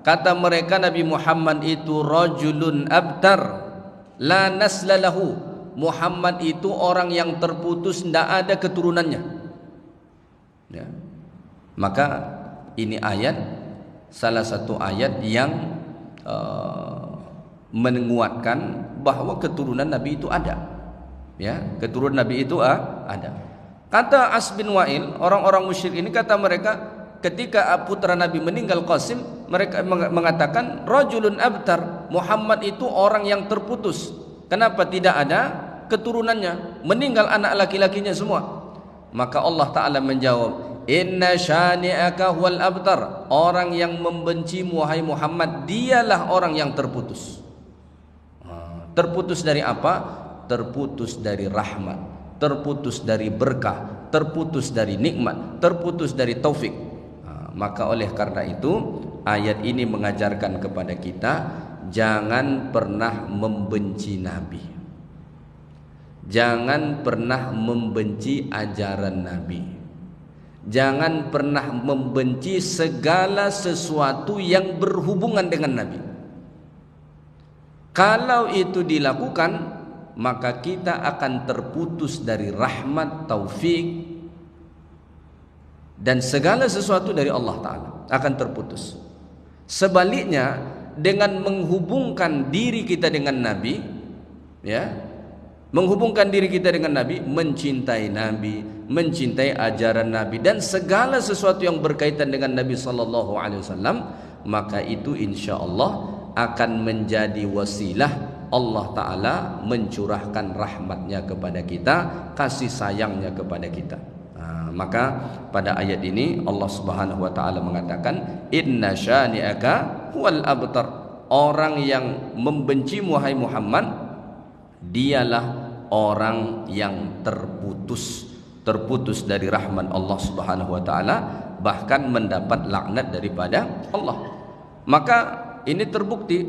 Kata mereka, Nabi Muhammad itu rajulun abtar la nasla lahu. Muhammad itu orang yang terputus, tidak ada keturunannya. Ya. Maka ini ayat, salah satu ayat yang menguatkan bahwa keturunan Nabi itu ada. Ya, keturunan Nabi itu ada. Kata As bin Wa'il, orang-orang musyrik ini kata mereka, ketika putra Nabi meninggal Qasim, mereka mengatakan rajulun abtar, Muhammad itu orang yang terputus. Kenapa tidak ada keturunannya? Meninggal anak laki-lakinya semua. Maka Allah Ta'ala menjawab, inna syani'aka huwal abtar, orang yang membencimu wahai Muhammad dialah orang yang terputus. Terputus dari apa? Terputus dari rahmat, terputus dari berkah, terputus dari nikmat, terputus dari taufik. Maka oleh karena itu ayat ini mengajarkan kepada kita, jangan pernah membenci Nabi, jangan pernah membenci ajaran Nabi, jangan pernah membenci segala sesuatu yang berhubungan dengan Nabi. Kalau itu dilakukan, maka kita akan terputus dari rahmat, taufik, dan segala sesuatu dari Allah Ta'ala akan terputus. Sebaliknya, dengan menghubungkan diri kita dengan Nabi, ya, menghubungkan diri kita dengan Nabi, mencintai Nabi, mencintai ajaran Nabi, dan segala sesuatu yang berkaitan dengan Nabi Sallallahu Alaihi Wasallam, maka itu insya Allah akan menjadi wasilah Allah Ta'ala mencurahkan rahmatnya kepada kita, kasih sayangnya kepada kita. Maka pada ayat ini Allah Subhanahu wa Ta'ala mengatakan, inna syani'aka huwal abtar, orang yang membenci wahai Muhammad dialah orang yang terputus dari rahmat Allah Subhanahu wa Ta'ala, bahkan mendapat laknat daripada Allah. Maka ini terbukti,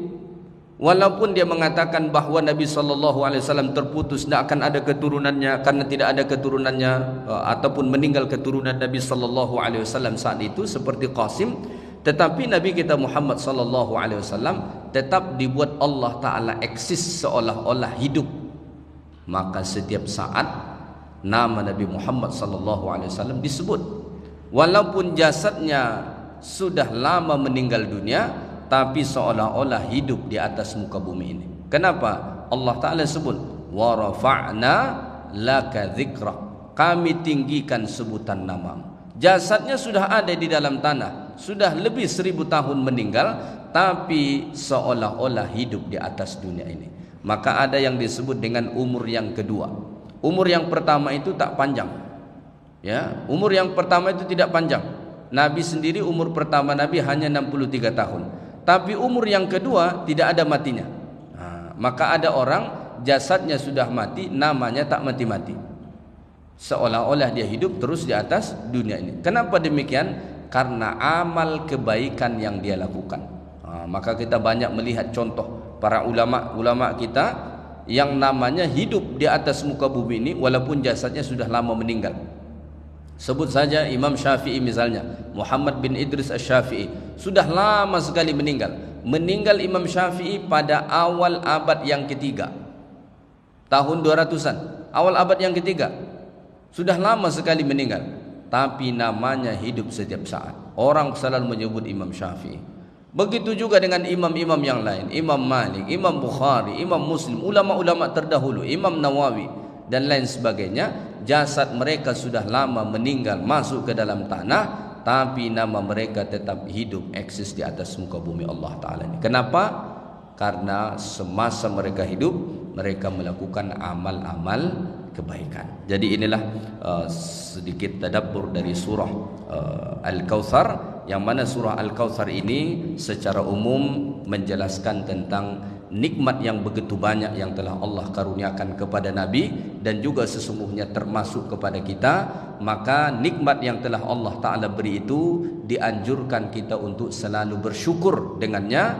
walaupun dia mengatakan bahwa Nabi SAW terputus, tidak akan ada keturunannya, karena tidak ada keturunannya ataupun meninggal keturunan Nabi SAW saat itu seperti Qasim, tetapi Nabi kita Muhammad SAW tetap dibuat Allah Ta'ala eksis seolah-olah hidup. Maka setiap saat nama Nabi Muhammad SAW disebut, walaupun jasadnya sudah lama meninggal dunia, tapi seolah-olah hidup di atas muka bumi ini. Kenapa? Allah Ta'ala sebut, wa rafa'na laka dzikra, kami tinggikan sebutan namamu. Jasadnya sudah ada di dalam tanah, sudah lebih 1000 tahun meninggal, tapi seolah-olah hidup di atas dunia ini. Maka ada yang disebut dengan umur yang kedua. Umur yang pertama itu tak panjang, ya, umur yang pertama itu tidak panjang. Nabi sendiri umur pertama Nabi hanya 63 tahun. Tapi umur yang kedua tidak ada matinya. Maka ada orang jasadnya sudah mati, namanya tak mati-mati, seolah-olah dia hidup terus di atas dunia ini. Kenapa demikian? Karena amal kebaikan yang dia lakukan. Maka kita banyak melihat contoh para ulama kita yang namanya hidup di atas muka bumi ini walaupun jasadnya sudah lama meninggal. Sebut saja Imam Syafi'i misalnya, Muhammad bin Idris Asy-Syafi'i, sudah lama sekali meninggal. Meninggal Imam Syafi'i pada awal abad yang ketiga, tahun 200-an, awal abad yang ketiga. Sudah lama sekali meninggal, tapi namanya hidup setiap saat. Orang selalu menyebut Imam Syafi'i. Begitu juga dengan imam-imam yang lain, Imam Malik, Imam Bukhari, Imam Muslim, ulama-ulama terdahulu, Imam Nawawi dan lain sebagainya. Jasad mereka sudah lama meninggal, masuk ke dalam tanah, tapi nama mereka tetap hidup, eksis di atas muka bumi Allah Ta'ala ini. Kenapa? karena semasa mereka hidup mereka melakukan amal-amal kebaikan. Jadi inilah sedikit tadabbur dari surah Al-Kautsar, yang mana surah Al-Kautsar ini secara umum menjelaskan tentang nikmat yang begitu banyak yang telah Allah karuniakan kepada Nabi dan juga sesungguhnya termasuk kepada kita. Maka nikmat yang telah Allah Ta'ala beri itu dianjurkan kita untuk selalu bersyukur dengannya,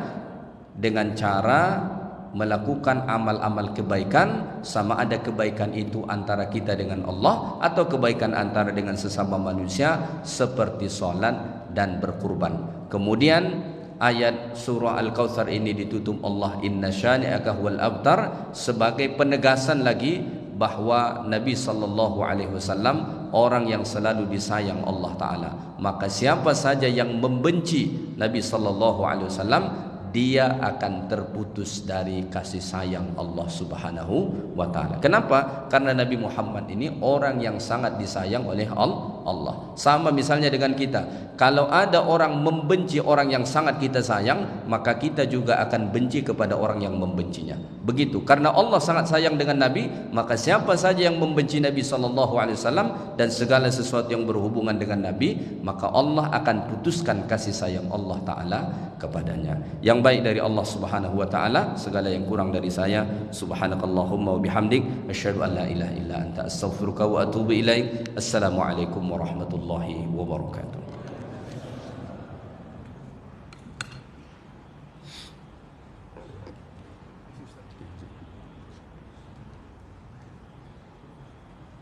dengan cara melakukan amal-amal kebaikan, sama ada kebaikan itu antara kita dengan Allah atau kebaikan antara dengan sesama manusia seperti solat dan berkurban. Kemudian ayat surah Al-Kautsar ini ditutup Allah inna syani'aka huwal abtar sebagai penegasan lagi bahawa Nabi sallallahu alaihi wasallam orang yang selalu disayang Allah Taala. Maka siapa saja yang membenci Nabi sallallahu alaihi wasallam, dia akan terputus dari kasih sayang Allah Subhanahu wa taala. Kenapa? Karena Nabi Muhammad ini orang yang sangat disayang oleh Allah. Sama misalnya dengan kita. Kalau ada orang membenci orang yang sangat kita sayang, maka kita juga akan benci kepada orang yang membencinya. Begitu. Karena Allah sangat sayang dengan Nabi, maka siapa saja yang membenci Nabi sallallahu alaihi wasallam dan segala sesuatu yang berhubungan dengan Nabi, maka Allah akan putuskan kasih sayang Allah taala kepadanya. Yang baik dari Allah Subhanahu wa taala, segala yang kurang dari saya, subhanakallahumma wa bihamdik, asyhadu an la ilaha illa anta, astaghfiruka wa atubu ilaik. Assalamualaikum warahmatullahi wabarakatuh.